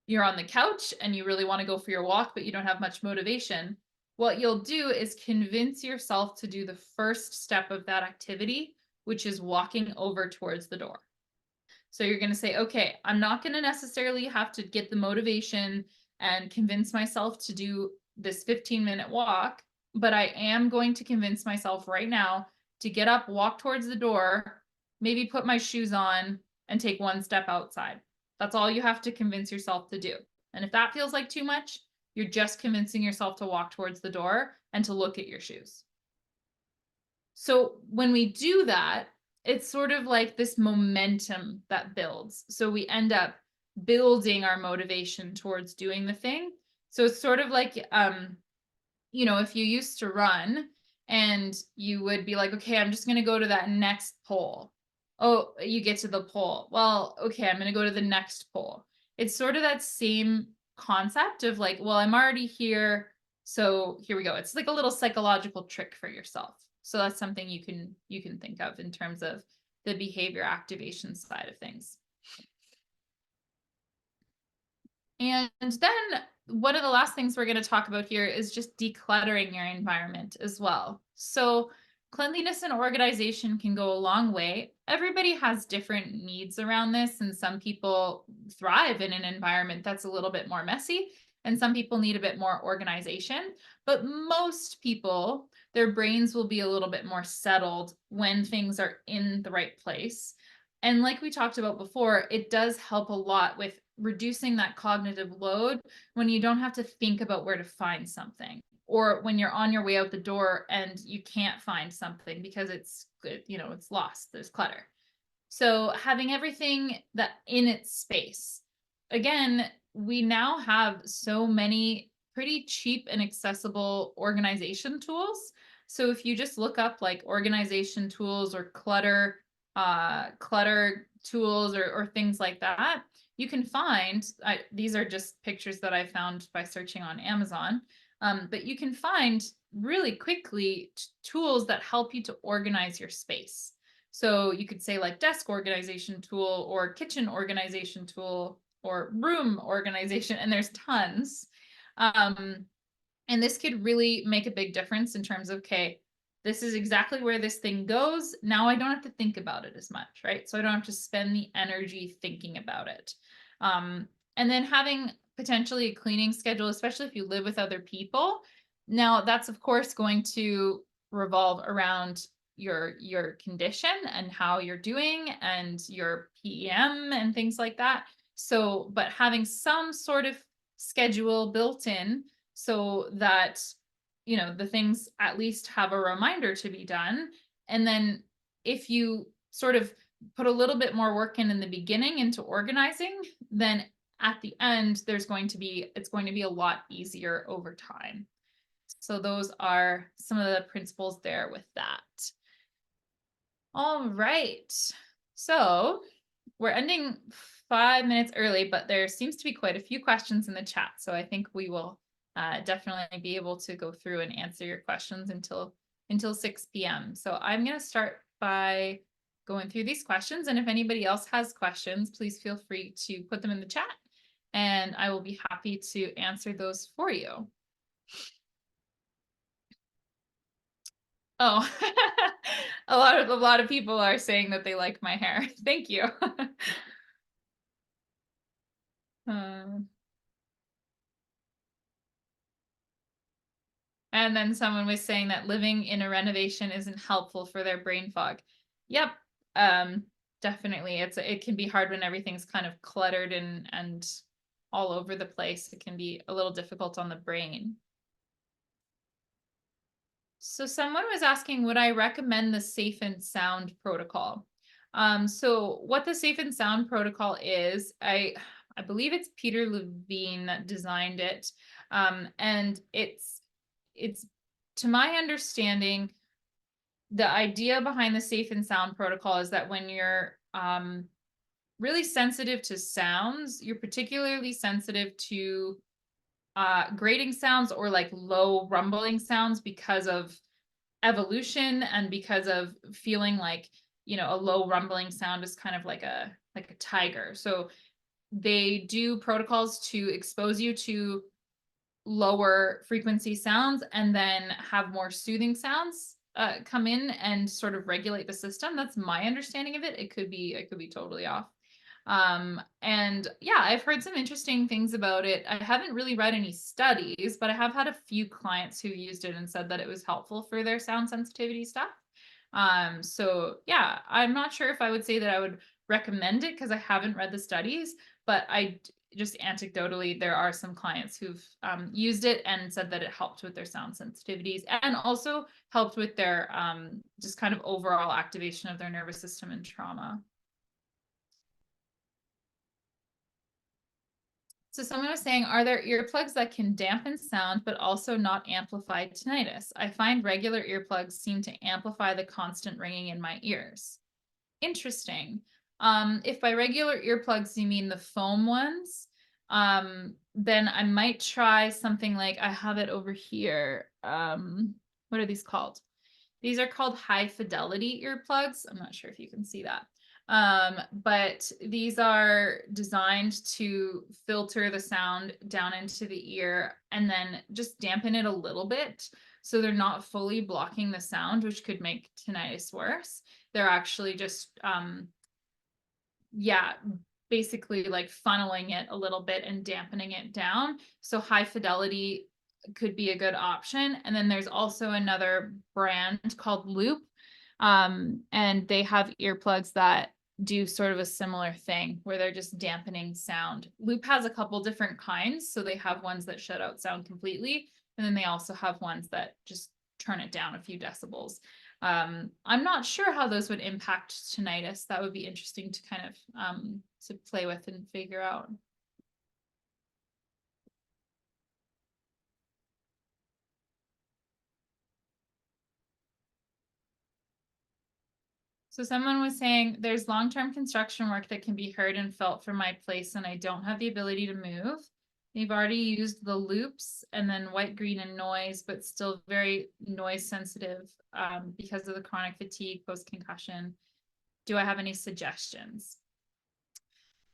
you're on the couch and you really want to go for your walk, but you don't have much motivation. What you'll do is convince yourself to do the first step of that activity, which is walking over towards the door. So you're going to say, okay, I'm not going to necessarily have to get the motivation and convince myself to do this 15-minute walk, but I am going to convince myself right now to get up, walk towards the door, maybe put my shoes on, and take one step outside. That's all you have to convince yourself to do. And if that feels like too much, you're just convincing yourself to walk towards the door and to look at your shoes. So when we do that, it's sort of like this momentum that builds. So we end up building our motivation towards doing the thing. So it's sort of like, if you used to run and you would be like, okay, I'm just going to go to that next pole. Oh, you get to the pole. Well, okay, I'm going to go to the next pole. It's sort of that same concept of like, well, I'm already here. So here we go. It's like a little psychological trick for yourself. So that's something you can think of in terms of the behavior activation side of things. And then one of the last things we're going to talk about here is just decluttering your environment as well. So cleanliness and organization can go a long way. Everybody has different needs around this, and some people thrive in an environment that's a little bit more messy, and some people need a bit more organization. But most people, their brains will be a little bit more settled when things are in the right place. And like we talked about before, it does help a lot with reducing that cognitive load when you don't have to think about where to find something, or when you're on your way out the door and you can't find something because it's lost, there's clutter. So having everything that in its space. Again, we now have so many pretty cheap and accessible organization tools. So if you just look up like organization tools or clutter tools or things like that, you can find, these are just pictures that I found by searching on Amazon, but you can find really quickly tools that help you to organize your space. So you could say like desk organization tool or kitchen organization tool or room organization, and there's tons. And this could really make a big difference in terms of, okay, this is exactly where this thing goes. Now I don't have to think about it as much, right? So I don't have to spend the energy thinking about it. And then having potentially a cleaning schedule, especially if you live with other people. Now that's of course going to revolve around your condition and how you're doing and your PEM and things like that. So, but having some sort of schedule built in so that the things at least have a reminder to be done. And then if you sort of put a little bit more work in the beginning into organizing, then at the end it's going to be a lot easier over time. So those are some of the principles there with that. All right. So we're ending 5 minutes early, but there seems to be quite a few questions in the chat. So I think we will definitely be able to go through and answer your questions until 6 p.m. So I'm going to start by going through these questions. And if anybody else has questions, please feel free to put them in the chat and I will be happy to answer those for you. Oh, a lot of people are saying that they like my hair. Thank you. And then someone was saying that living in a renovation isn't helpful for their brain fog. Yep. Definitely. It can be hard when everything's kind of cluttered and all over the place. It can be a little difficult on the brain. So someone was asking, would I recommend the Safe and Sound protocol? So what the Safe and Sound protocol is, I believe it's Peter Levine that designed it. And it's to my understanding, the idea behind the Safe and Sound protocol is that when you're really sensitive to sounds, you're particularly sensitive to grating sounds or like low rumbling sounds because of evolution and because of feeling like a low rumbling sound is kind of like a tiger. So they do protocols to expose you to lower frequency sounds and then have more soothing sounds come in and sort of regulate the system. That's my understanding of it. I could be totally off. And yeah, I've heard some interesting things about it. I haven't really read any studies, but I have had a few clients who used it and said that it was helpful for their sound sensitivity stuff. So yeah, I'm not sure if I would say that I would recommend it because I haven't read the studies, but I just anecdotally, there are some clients who've used it and said that it helped with their sound sensitivities and also helped with their just kind of overall activation of their nervous system and trauma. So someone was saying, are there earplugs that can dampen sound but also not amplify tinnitus? I find regular earplugs seem to amplify the constant ringing in my ears. Interesting. If by regular earplugs you mean the foam ones, then I might try something like I have it over here. What are these called? These are called high fidelity earplugs. I'm not sure if you can see that. But these are designed to filter the sound down into the ear and then just dampen it a little bit. So they're not fully blocking the sound, which could make tinnitus worse. They're actually just, yeah, basically like funneling it a little bit and dampening it down. So high fidelity could be a good option. And then there's also another brand called Loop. And they have earplugs that do sort of a similar thing where they're just dampening sound. Loop has a couple different kinds. So they have ones that shut out sound completely. And then they also have ones that just turn it down a few decibels. I'm not sure how those would impact tinnitus. That would be interesting to kind of to play with and figure out. So someone was saying there's long-term construction work that can be heard and felt from my place and I don't have the ability to move. They've already used the loops and then white, green, and noise, but still very noise sensitive because of the chronic fatigue, post-concussion. Do I have any suggestions?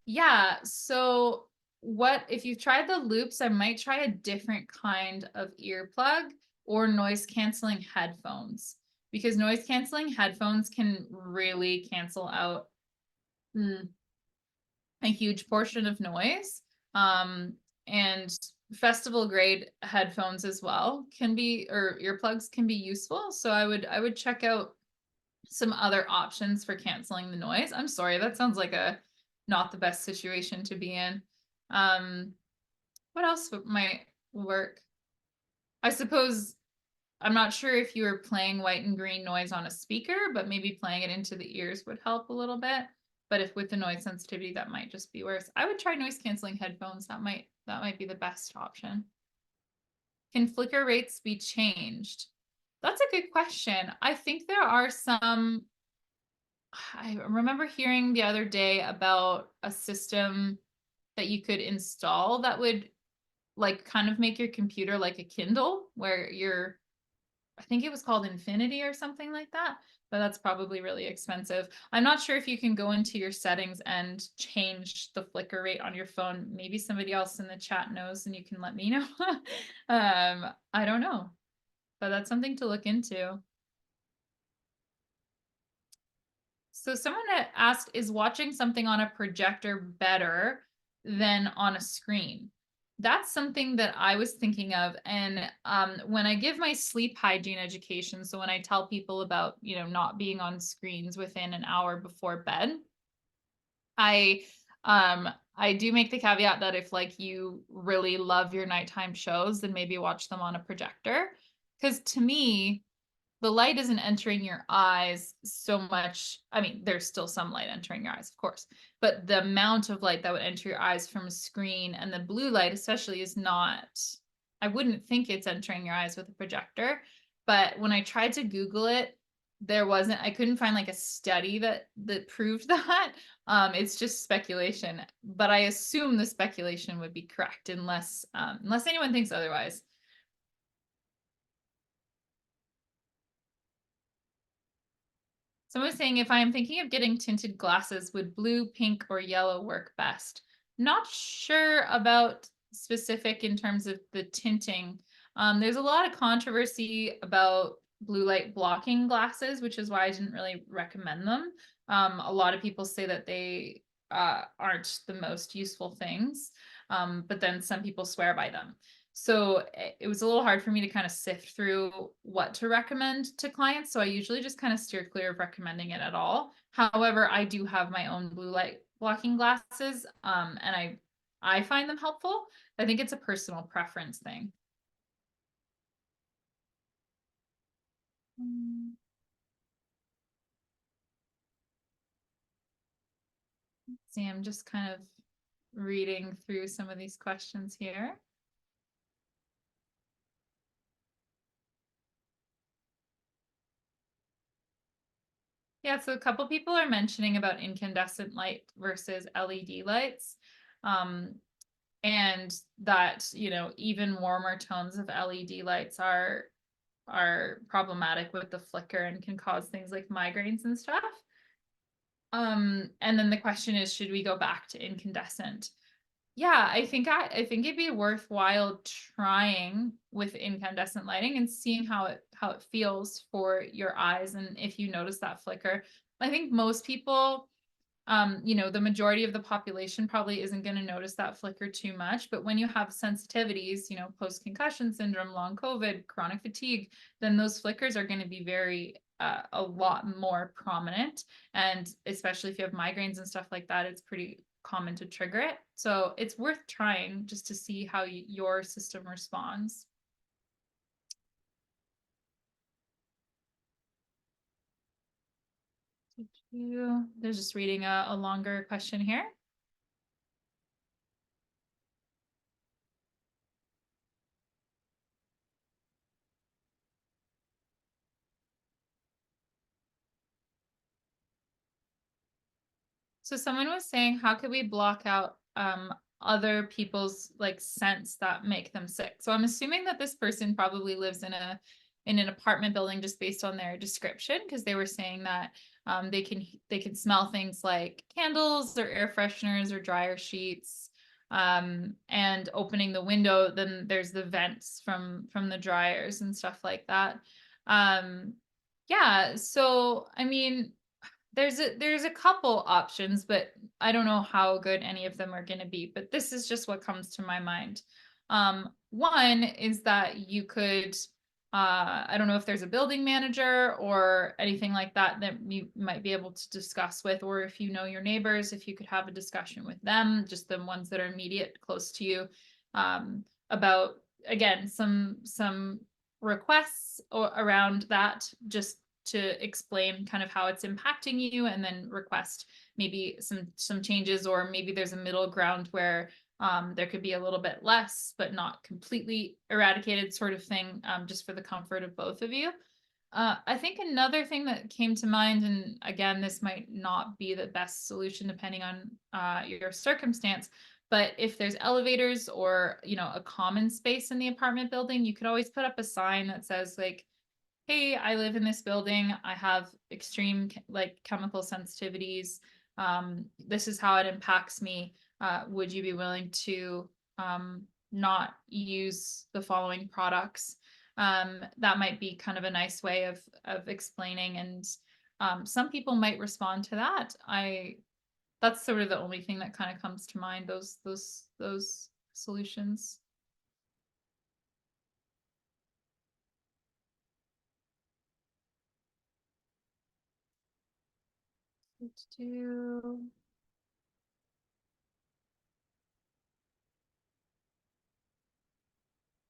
Yeah, so what if you've tried the loops, I might try a different kind of earplug or noise canceling headphones because noise canceling headphones can really cancel out a huge portion of noise. And festival grade headphones as well can be, or earplugs can be useful. So I would check out some other options for canceling the noise. I'm sorry, that sounds like a not the best situation to be in. What else might work? I suppose I'm not sure if you were playing white and green noise on a speaker, but maybe playing it into the ears would help a little bit. But if with the noise sensitivity, that might just be worse. I would try noise canceling headphones. That might be the best option. Can flicker rates be changed? That's a good question. I think there are some. I remember hearing the other day about a system that you could install that would like kind of make your computer like a Kindle where I think it was called Infinity or something like that, but that's probably really expensive. I'm not sure if you can go into your settings and change the flicker rate on your phone. Maybe somebody else in the chat knows and you can let me know. I don't know, but that's something to look into. So someone had asked, is watching something on a projector better than on a screen? That's something that I was thinking of. And when I give my sleep hygiene education, so when I tell people about, not being on screens within an hour before bed, I I do make the caveat that if like you really love your nighttime shows, then maybe watch them on a projector. Because to me, the light isn't entering your eyes so much. I mean, there's still some light entering your eyes, of course, but the amount of light that would enter your eyes from a screen and the blue light especially is not, I wouldn't think it's entering your eyes with a projector. But when I tried to Google it, I couldn't find like a study that proved that. It's just speculation, but I assume the speculation would be correct unless anyone thinks otherwise. Someone's saying, if I am thinking of getting tinted glasses, would blue, pink, or yellow work best? Not sure about specific in terms of the tinting. There's a lot of controversy about blue light blocking glasses, which is why I didn't really recommend them. A lot of people say that they aren't the most useful things, but then some people swear by them. So it was a little hard for me to kind of sift through what to recommend to clients. So I usually just kind of steer clear of recommending it at all. However, I do have my own blue light blocking glasses, and I find them helpful. I think it's a personal preference thing. See, I'm just kind of reading through some of these questions here. Yeah, so a couple people are mentioning about incandescent light versus LED lights. And that, even warmer tones of LED lights are problematic with the flicker and can cause things like migraines and stuff. And then the question is, should we go back to incandescent? Yeah, I think it'd be worthwhile trying with incandescent lighting and seeing how it feels for your eyes and if you notice that flicker. I think most people, the majority of the population probably isn't going to notice that flicker too much. But when you have sensitivities, post-concussion syndrome, long COVID, chronic fatigue, then those flickers are going to be a lot more prominent. And especially if you have migraines and stuff like that, it's pretty common to trigger it. So it's worth trying just to see how your system responds. Thank you. They're just reading a longer question here. So someone was saying, how could we block out other people's like scents that make them sick? So I'm assuming that this person probably lives in an apartment building just based on their description, because they were saying that they can smell things like candles or air fresheners or dryer sheets. And opening the window, then there's the vents from the dryers and stuff like that. Yeah, so I mean, there's a couple options, but I don't know how good any of them are going to be, but this is just what comes to my mind. One is that you could, I don't know if there's a building manager or anything like that that you might be able to discuss with, or if you know your neighbors, if you could have a discussion with them, just the ones that are immediate close to you, about, again, some requests around that, just to explain kind of how it's impacting you, and then request maybe some changes, or maybe there's a middle ground where there could be a little bit less but not completely eradicated, sort of thing, just for the comfort of both of you. I think another thing that came to mind, and again, this might not be the best solution depending on your circumstance, but if there's elevators or a common space in the apartment building, you could always put up a sign that says like, hey, I live in this building. I have extreme like chemical sensitivities. This is how it impacts me. Would you be willing to not use the following products? That might be kind of a nice way of explaining, and some people might respond to that. That's sort of the only thing that kind of comes to mind. Those solutions.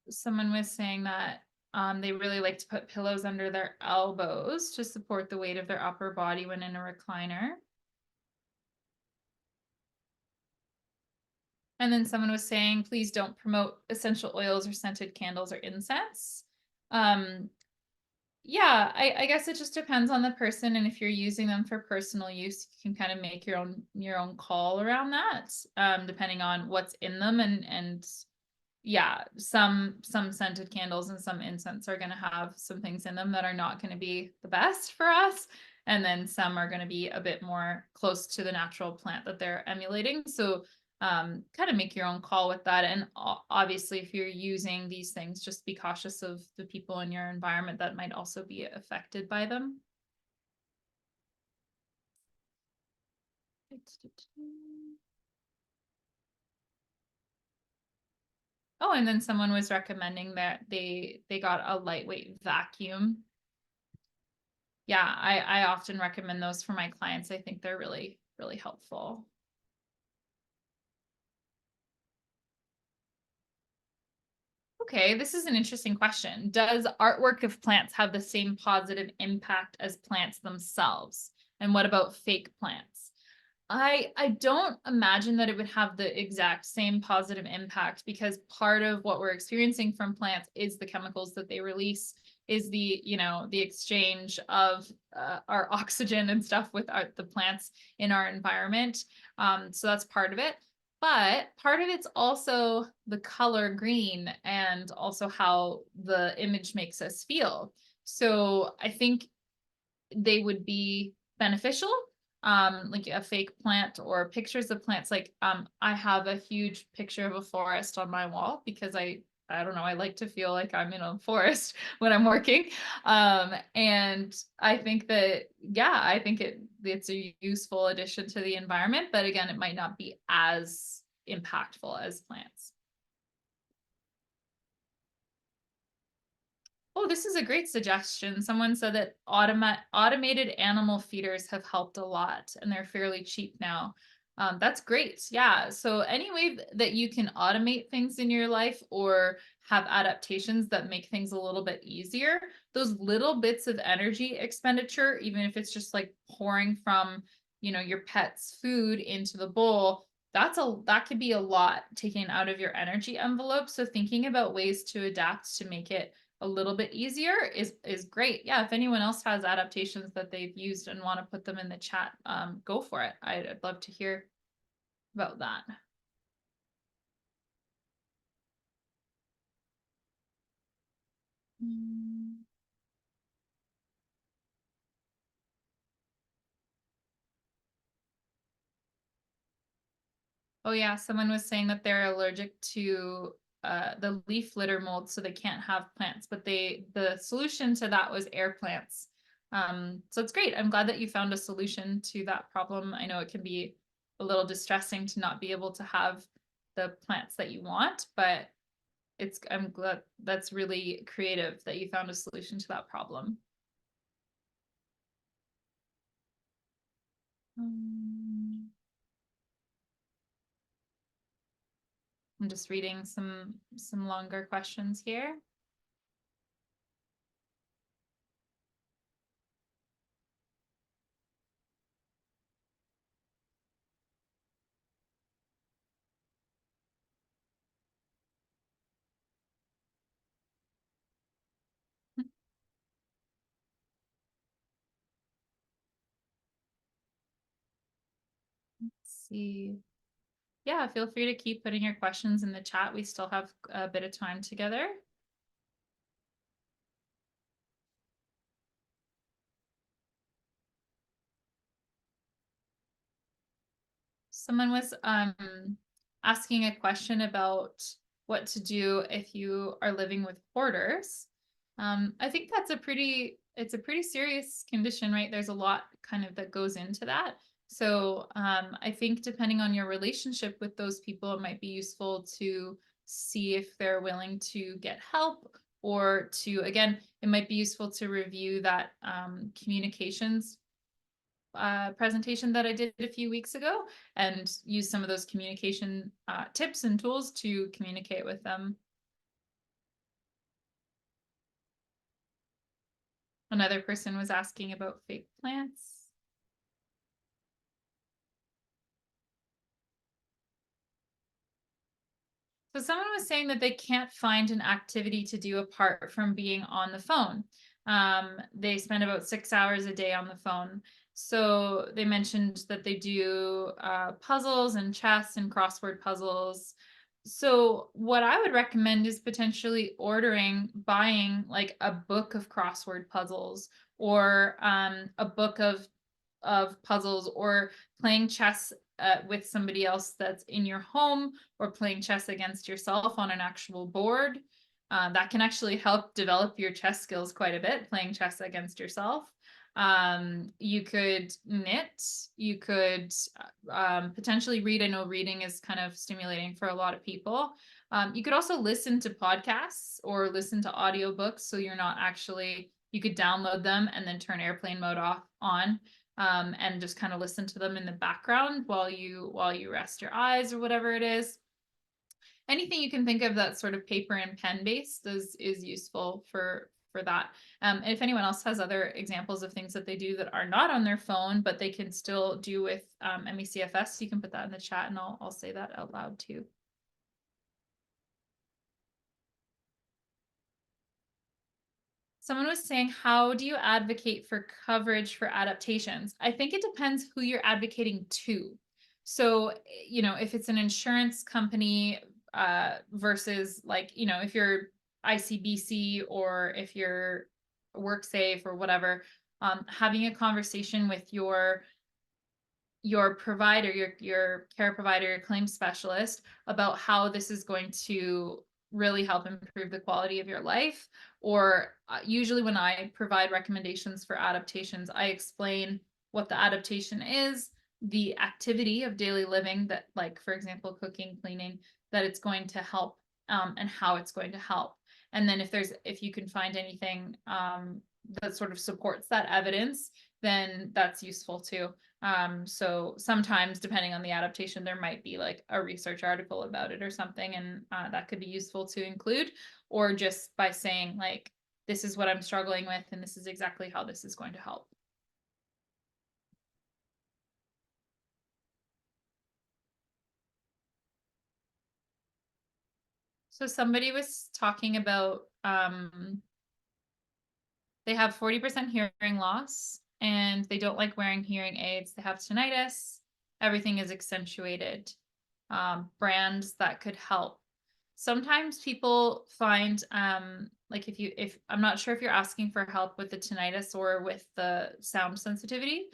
Someone was saying that they really like to put pillows under their elbows to support the weight of their upper body when in a recliner. And then someone was saying, please don't promote essential oils or scented candles or incense. Yeah, I guess it just depends on the person, and if you're using them for personal use, you can kind of make your own call around that, depending on what's in them, and yeah, some scented candles and some incense are going to have some things in them that are not going to be the best for us. and then some are going to be a bit more close to the natural plant that they're emulating. So kind of make your own call with that. And obviously, if you're using these things, just be cautious of the people in your environment that might also be affected by them. Oh, and then someone was recommending that they got a lightweight vacuum. Yeah, I often recommend those for my clients. I think they're really, really helpful. Okay, this is an interesting question. Does artwork of plants have the same positive impact as plants themselves? And what about fake plants? I don't imagine that it would have the exact same positive impact, because part of what we're experiencing from plants is the chemicals that they release, is the, the exchange of our oxygen and stuff with the plants in our environment. So that's part of it. But part of it's also the color green and also how the image makes us feel. So I think they would be beneficial, like a fake plant or pictures of plants. Like I have a huge picture of a forest on my wall because I don't know, I like to feel like I'm in a forest when I'm working. And I think that, yeah, I think it's a useful addition to the environment, but again, it might not be as impactful as plants. Oh, this is a great suggestion. Someone said that automated animal feeders have helped a lot, and they're fairly cheap now. That's great. Yeah. So any way that you can automate things in your life or have adaptations that make things a little bit easier, those little bits of energy expenditure, even if it's just like pouring from, your pet's food into the bowl, that could be a lot taken out of your energy envelope. So thinking about ways to adapt to make it a little bit easier is great. Yeah, if anyone else has adaptations that they've used and want to put them in the chat, go for it. I'd love to hear about that. Oh yeah, someone was saying that they're allergic to the leaf litter mold, so they can't have plants, but the solution to that was air plants. So it's great. I'm glad that you found a solution to that problem. I know it can be a little distressing to not be able to have the plants that you want, but I'm glad that's really creative that you found a solution to that problem. I'm just reading some longer questions here. Let's see. Yeah, feel free to keep putting your questions in the chat. We still have a bit of time together. Someone was asking a question about what to do if you are living with hoarders. I think it's a pretty serious condition, right? There's a lot kind of that goes into that. So I think depending on your relationship with those people, it might be useful to see if they're willing to get help, or to, again, it might be useful to review that communications presentation that I did a few weeks ago and use some of those communication tips and tools to communicate with them. Another person was asking about fake plants. So someone was saying that they can't find an activity to do apart from being on the phone. They spend about 6 hours a day on the phone. So they mentioned that they do puzzles and chess and crossword puzzles. So what I would recommend is potentially buying like a book of crossword puzzles, or a book of puzzles, or playing chess with somebody else that's in your home, or playing chess against yourself on an actual board. That can actually help develop your chess skills quite a bit, playing chess against yourself. You could knit, you could potentially read. I know reading is kind of stimulating for a lot of people. You could also listen to podcasts or listen to audiobooks, so you're not actually, you could download them and then turn airplane mode off on, and just kind of listen to them in the background while you rest your eyes or whatever it is. Anything you can think of that's sort of paper and pen based is useful for that. And if anyone else has other examples of things that they do that are not on their phone, but they can still do with MECFS, you can put that in the chat and I'll say that out loud too. Someone was saying, how do you advocate for coverage for adaptations? I think it depends who you're advocating to. So, you know, if it's an insurance company versus like, you know, if you're ICBC or if you're WorkSafe or whatever, having a conversation with your provider, your care provider, your claims specialist about how this is going to really help improve the quality of your life. Or usually when I provide recommendations for adaptations, I explain what the adaptation is, the activity of daily living that, like, for example, cooking, cleaning, that it's going to help, and how it's going to help. And then if you can find anything that sort of supports that evidence, then that's useful too. So sometimes, depending on the adaptation, there might be like a research article about it or something, and that could be useful to include, or just by saying like, this is what I'm struggling with, and this is exactly how this is going to help. So somebody was talking about they have 40% hearing loss and they don't like wearing hearing aids. They have tinnitus. Everything is accentuated. Brands that could help. Sometimes people find like if I'm not sure if you're asking for help with the tinnitus or with the sound sensitivity,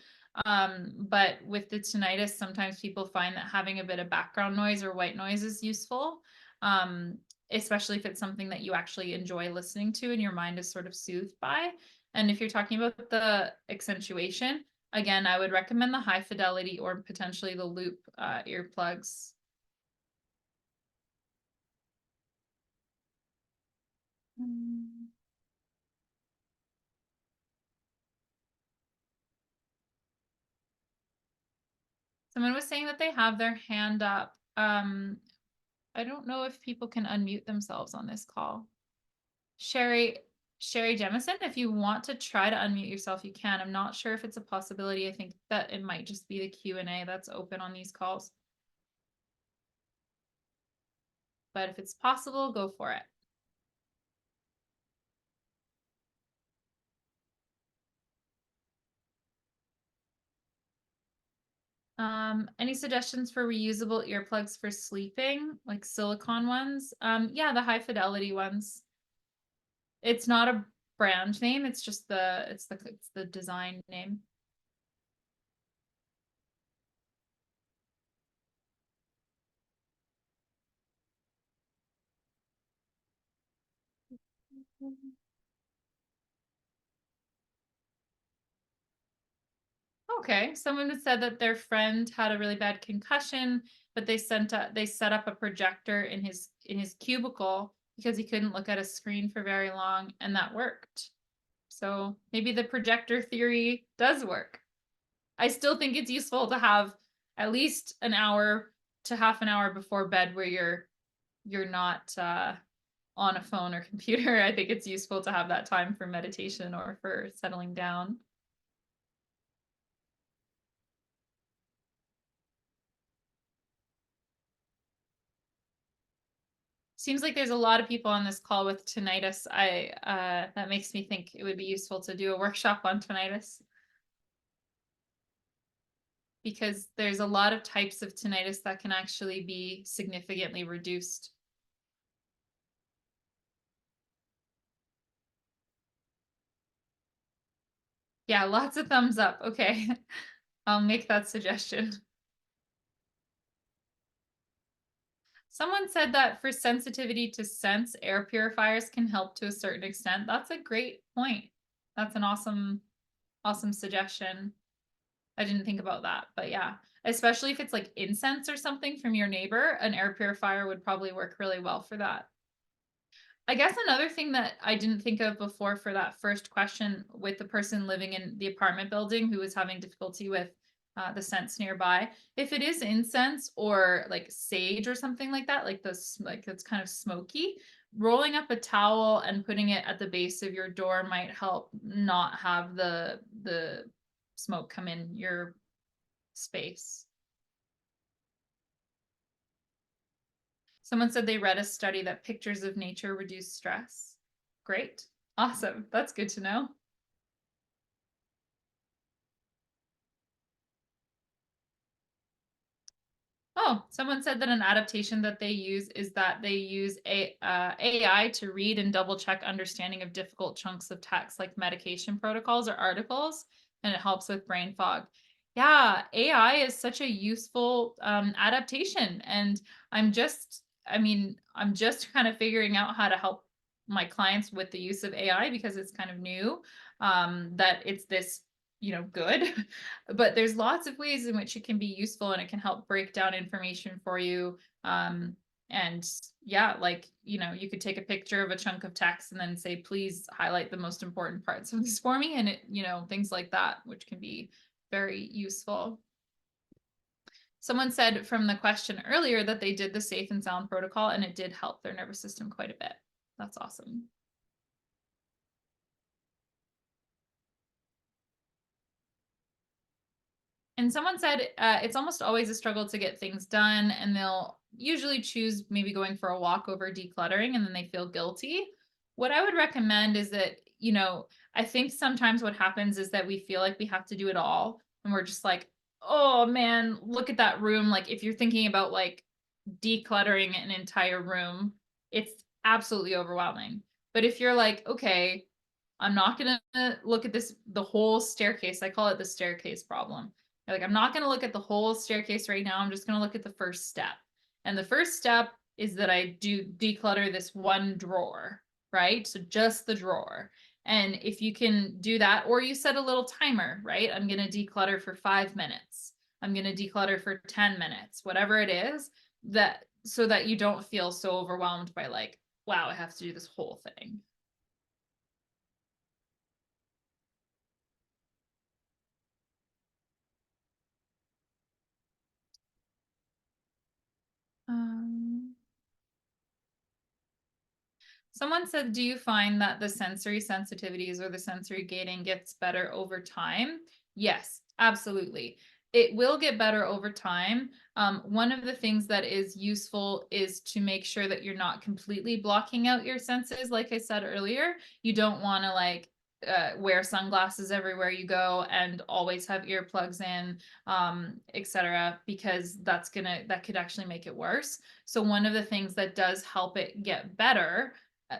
but with the tinnitus, sometimes people find that having a bit of background noise or white noise is useful, especially if it's something that you actually enjoy listening to and your mind is sort of soothed by. And if you're talking about the accentuation, again, I would recommend the high fidelity or potentially the loop earplugs. Someone was saying that they have their hand up. I don't know if people can unmute themselves on this call. Sherry Jemison, if you want to try to unmute yourself, you can. I'm not sure if it's a possibility. I think that it might just be the Q&A that's open on these calls. But if it's possible, go for it. Any suggestions for reusable earplugs for sleeping, like silicone ones? Yeah, the high fidelity ones. It's not a brand name, it's just it's the design name. Okay, someone had said that their friend had a really bad concussion, but they set up a projector in his cubicle because he couldn't look at a screen for very long, and that worked. So maybe the projector theory does work. I still think it's useful to have at least an hour to half an hour before bed where you're not on a phone or computer. I think it's useful to have that time for meditation or for settling down. Seems like there's a lot of people on this call with tinnitus. That makes me think it would be useful to do a workshop on tinnitus, because there's a lot of types of tinnitus that can actually be significantly reduced. Yeah, lots of thumbs up. Okay. I'll make that suggestion. Someone said that for sensitivity to scents, air purifiers can help to a certain extent. That's a great point. That's an awesome suggestion. I didn't think about that, but yeah, especially if it's like incense or something from your neighbor, an air purifier would probably work really well for that. I guess another thing that I didn't think of before for that first question with the person living in the apartment building who was having difficulty with the scents nearby, if it is incense or like sage or something like that, like this, like it's kind of smoky, rolling up a towel and putting it at the base of your door might help not have the smoke come in your space. Someone said they read a study that pictures of nature reduce stress. Great. Awesome. That's good to know. Oh, someone said that an adaptation that they use is that they use AI to read and double check understanding of difficult chunks of text like medication protocols or articles, and it helps with brain fog. Yeah, AI is such a useful adaptation, and I'm just kind of figuring out how to help my clients with the use of AI because it's kind of new. That it's this good. But there's lots of ways in which it can be useful and it can help break down information for you. And yeah, like, you could take a picture of a chunk of text and then say, please highlight the most important parts of this for me. And things like that, which can be very useful. Someone said from the question earlier that they did the safe and sound protocol and it did help their nervous system quite a bit. That's awesome. And someone said it's almost always a struggle to get things done, and they'll usually choose maybe going for a walk over decluttering, and then they feel guilty. What I would recommend is that, I think sometimes what happens is that we feel like we have to do it all, and we're just like, oh man, look at that room. Like if you're thinking about like decluttering an entire room, it's absolutely overwhelming. But if you're like, okay, I'm not going to look at the whole staircase. I call it the staircase problem. Like, I'm not going to look at the whole staircase right now. I'm just going to look at the first step. And the first step is that I do declutter this one drawer, right? So just the drawer. And if you can do that, or you set a little timer, right? I'm going to declutter for 5 minutes. I'm going to declutter for 10 minutes, whatever it is, that so that you don't feel so overwhelmed by like, wow, I have to do this whole thing. Um, Someone said, do you find that the sensory sensitivities or the sensory gating gets better over time? Yes, absolutely. It will get better over time. One of the things that is useful is to make sure that you're not completely blocking out your senses. Like I said earlier, you don't want to like wear sunglasses everywhere you go and always have earplugs in, etc., because that could actually make it worse. So one of the things that does help it get better,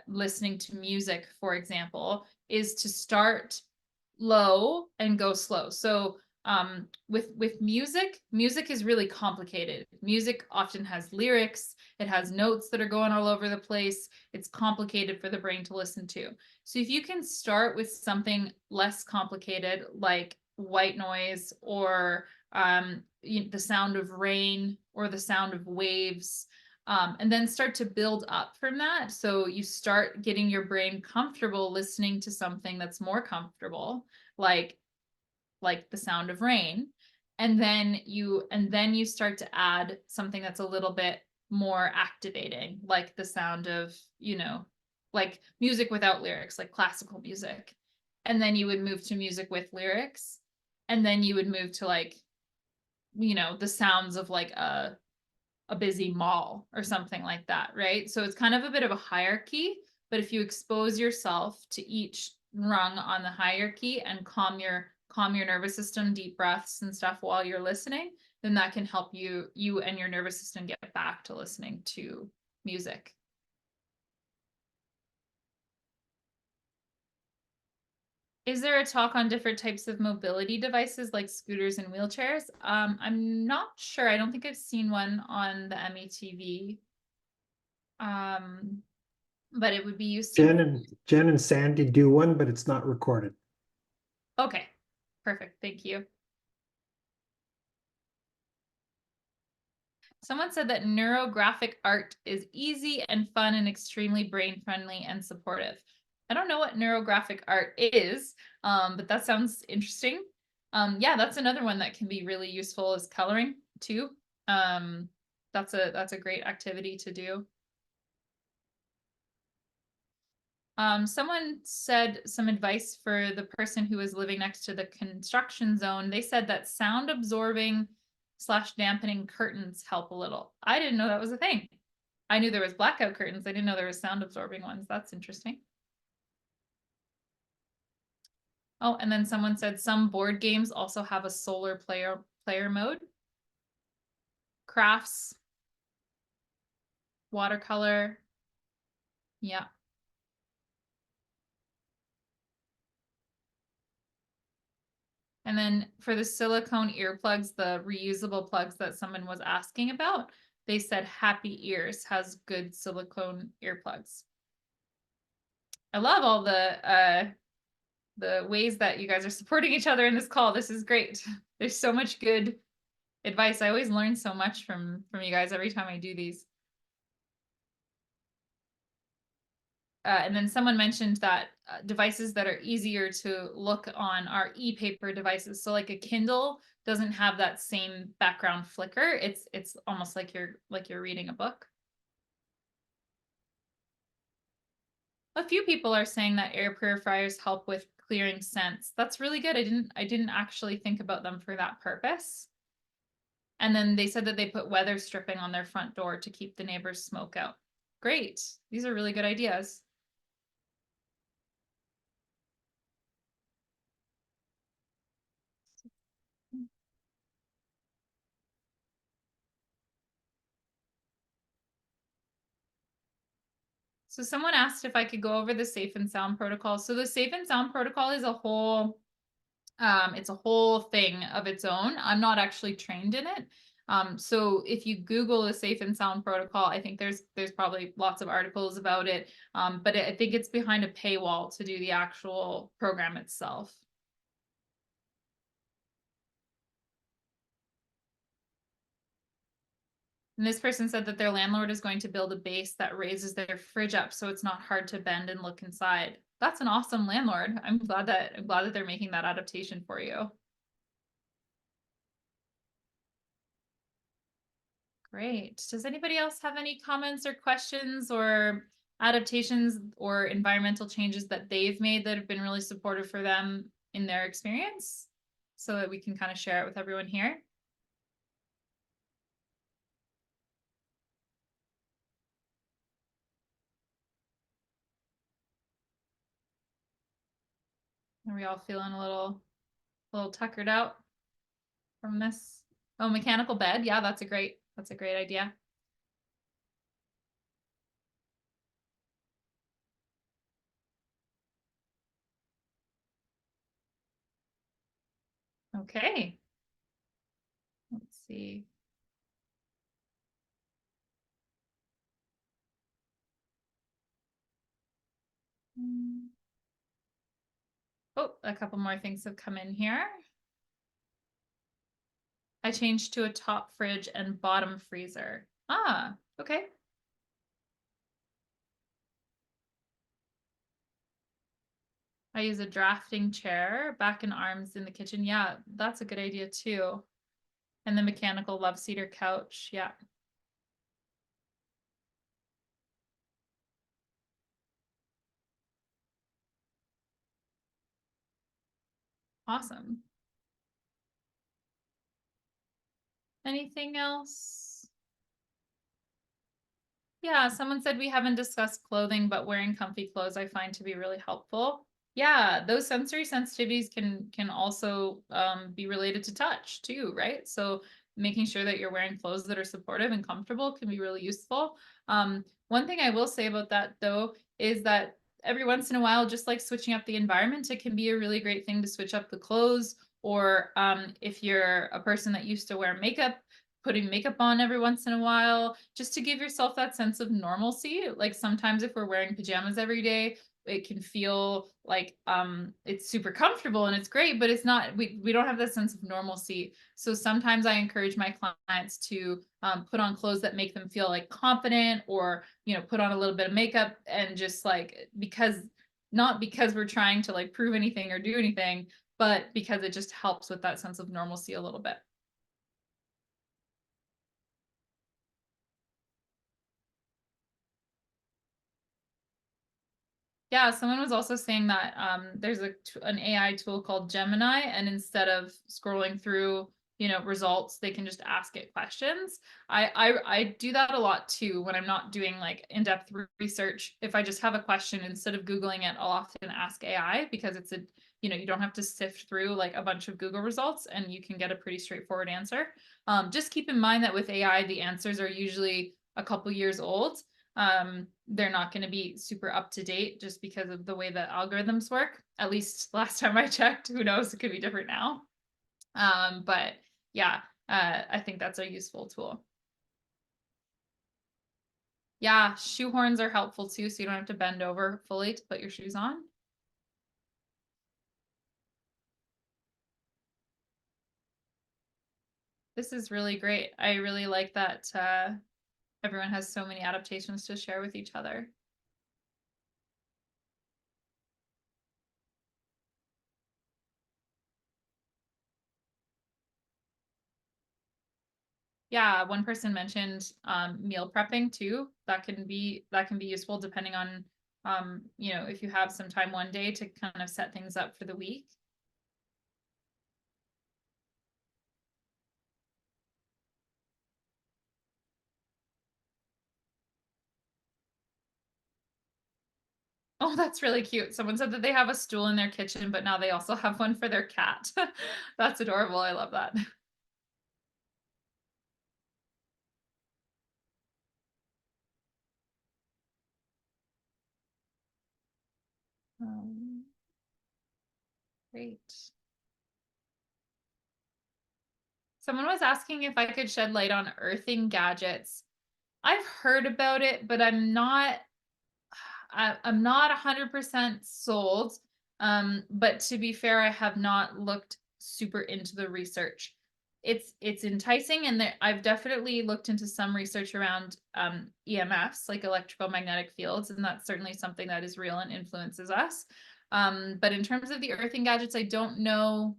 listening to music, for example, is to start low and go slow. So with music is really complicated. Music often has lyrics, it has notes that are going all over the place. It's complicated for the brain to listen to. So if you can start with something less complicated like white noise or the sound of rain or the sound of waves, and then start to build up from that. So you start getting your brain comfortable listening to something that's more comfortable, like the sound of rain. And then you start to add something that's a little bit more activating, like the sound of, like music without lyrics, like classical music. And then you would move to music with lyrics. And then you would move to like, the sounds of like a busy mall or something like that, right? So it's kind of a bit of a hierarchy, but if you expose yourself to each rung on the hierarchy and calm your nervous system, deep breaths and stuff while you're listening, then that can help you and your nervous system get back to listening to music. Is there a talk on different types of mobility devices like scooters and wheelchairs? I'm not sure. I don't think I've seen one on the METV. But it would be useful. Jen and Sandy do one, but it's not recorded. Okay, perfect. Thank you. Someone said that neurographic art is easy and fun and extremely brain friendly and supportive. I don't know what neurographic art is, but that sounds interesting. Yeah, that's another one that can be really useful is coloring too. That's a great activity to do. Someone said some advice for the person who was living next to the construction zone. They said that sound absorbing / dampening curtains help a little. I didn't know that was a thing. I knew there was blackout curtains. I didn't know there was sound absorbing ones. That's interesting. Oh, and then someone said some board games also have a solar player mode. Crafts, watercolor. Yeah. And then for the silicone earplugs, the reusable plugs that someone was asking about, they said Happy Ears has good silicone earplugs. I love all the ways that you guys are supporting each other in this call. This is great. There's so much good advice. I always learn so much from you guys every time I do these. And then someone mentioned that devices that are easier to look on are e-paper devices. So like a Kindle doesn't have that same background flicker. It's almost like you're reading a book. A few people are saying that air purifiers help with clearing scents. That's really good. I didn't actually think about them for that purpose. And then they said that they put weather stripping on their front door to keep the neighbors' smoke out. Great. These are really good ideas. So someone asked if I could go over the safe and sound protocol. So the safe and sound protocol is a whole it's a whole thing of its own. I'm not actually trained in it. So if you Google the safe and sound protocol, I think there's probably lots of articles about it. But I think it's behind a paywall to do the actual program itself. And this person said that their landlord is going to build a base that raises their fridge up so it's not hard to bend and look inside. That's an awesome landlord. I'm glad that they're making that adaptation for you. Great. Does anybody else have any comments or questions or adaptations or environmental changes that they've made that have been really supportive for them in their experience so that we can kind of share it with everyone here? Are we all feeling a little tuckered out from this? Oh, mechanical bed. Yeah, that's a great idea. Okay. Let's see. Oh, a couple more things have come in here. I changed to a top fridge and bottom freezer. Ah, okay. I use a drafting chair, back and arms in the kitchen. Yeah, that's a good idea too. And the mechanical love seater couch. Yeah. Awesome. Anything else? Yeah, someone said we haven't discussed clothing, but wearing comfy clothes I find to be really helpful. Yeah, those sensory sensitivities can also be related to touch too, right? So making sure that you're wearing clothes that are supportive and comfortable can be really useful. One thing I will say about that though is that every once in a while, just like switching up the environment, it can be a really great thing to switch up the clothes. Or if you're a person that used to wear makeup, putting makeup on every once in a while, just to give yourself that sense of normalcy. Like sometimes if we're wearing pajamas every day, it can feel like it's super comfortable and it's great, but it's not, we don't have that sense of normalcy. So sometimes I encourage my clients to put on clothes that make them feel like confident, or put on a little bit of makeup, and just like, because not because we're trying to like prove anything or do anything, but because it just helps with that sense of normalcy a little bit. Yeah, someone was also saying that there's an AI tool called Gemini, and instead of scrolling through, results, they can just ask it questions. I do that a lot too when I'm not doing like in-depth research. If I just have a question, instead of Googling it, I'll often ask AI, because it's you don't have to sift through like a bunch of Google results, and you can get a pretty straightforward answer. Just keep in mind that with AI, the answers are usually a couple years old. They're not going to be super up to date just because of the way that algorithms work. At least last time I checked, who knows, it could be different now. But yeah, I think that's a useful tool. Yeah, shoehorns are helpful too, so you don't have to bend over fully to put your shoes on. This is really great. I really like that everyone has so many adaptations to share with each other. Yeah, one person mentioned meal prepping too. That can be useful depending on if you have some time one day to kind of set things up for the week. Oh, that's really cute. Someone said that they have a stool in their kitchen, but now they also have one for their cat. That's adorable. I love that. Um, Great. Someone was asking if I could shed light on earthing gadgets. I've heard about it, but I'm not 100% sold. But to be fair, I have not looked super into the research. It's enticing, and I've definitely looked into some research around EMFs, like electrical magnetic fields, and that's certainly something that is real and influences us. But in terms of the earthing gadgets, I don't know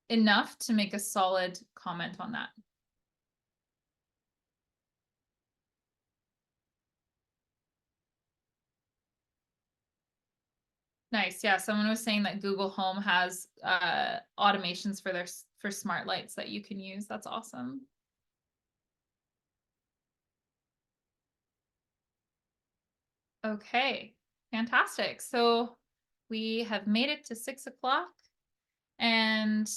enough to make a solid comment on that. Nice. Yeah, someone was saying that Google Home has automations for for smart lights that you can use. That's awesome. Okay, fantastic. So we have made it to 6 o'clock, and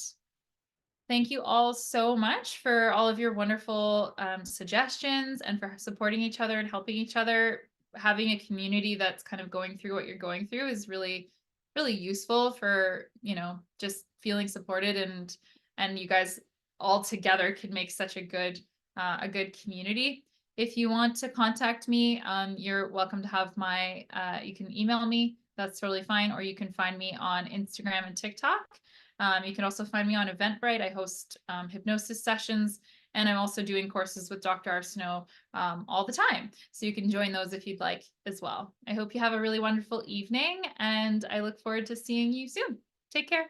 thank you all so much for all of your wonderful suggestions, and for supporting each other and helping each other. Having a community that's kind of going through what you're going through is really, really useful for, just feeling supported, and you guys all together can make such a good community. If you want to contact me, you're welcome to have you can email me. That's totally fine. Or you can find me on Instagram and TikTok. You can also find me on Eventbrite. I host hypnosis sessions, and I'm also doing courses with Dr. Arsenault all the time. So you can join those if you'd like as well. I hope you have a really wonderful evening, and I look forward to seeing you soon. Take care.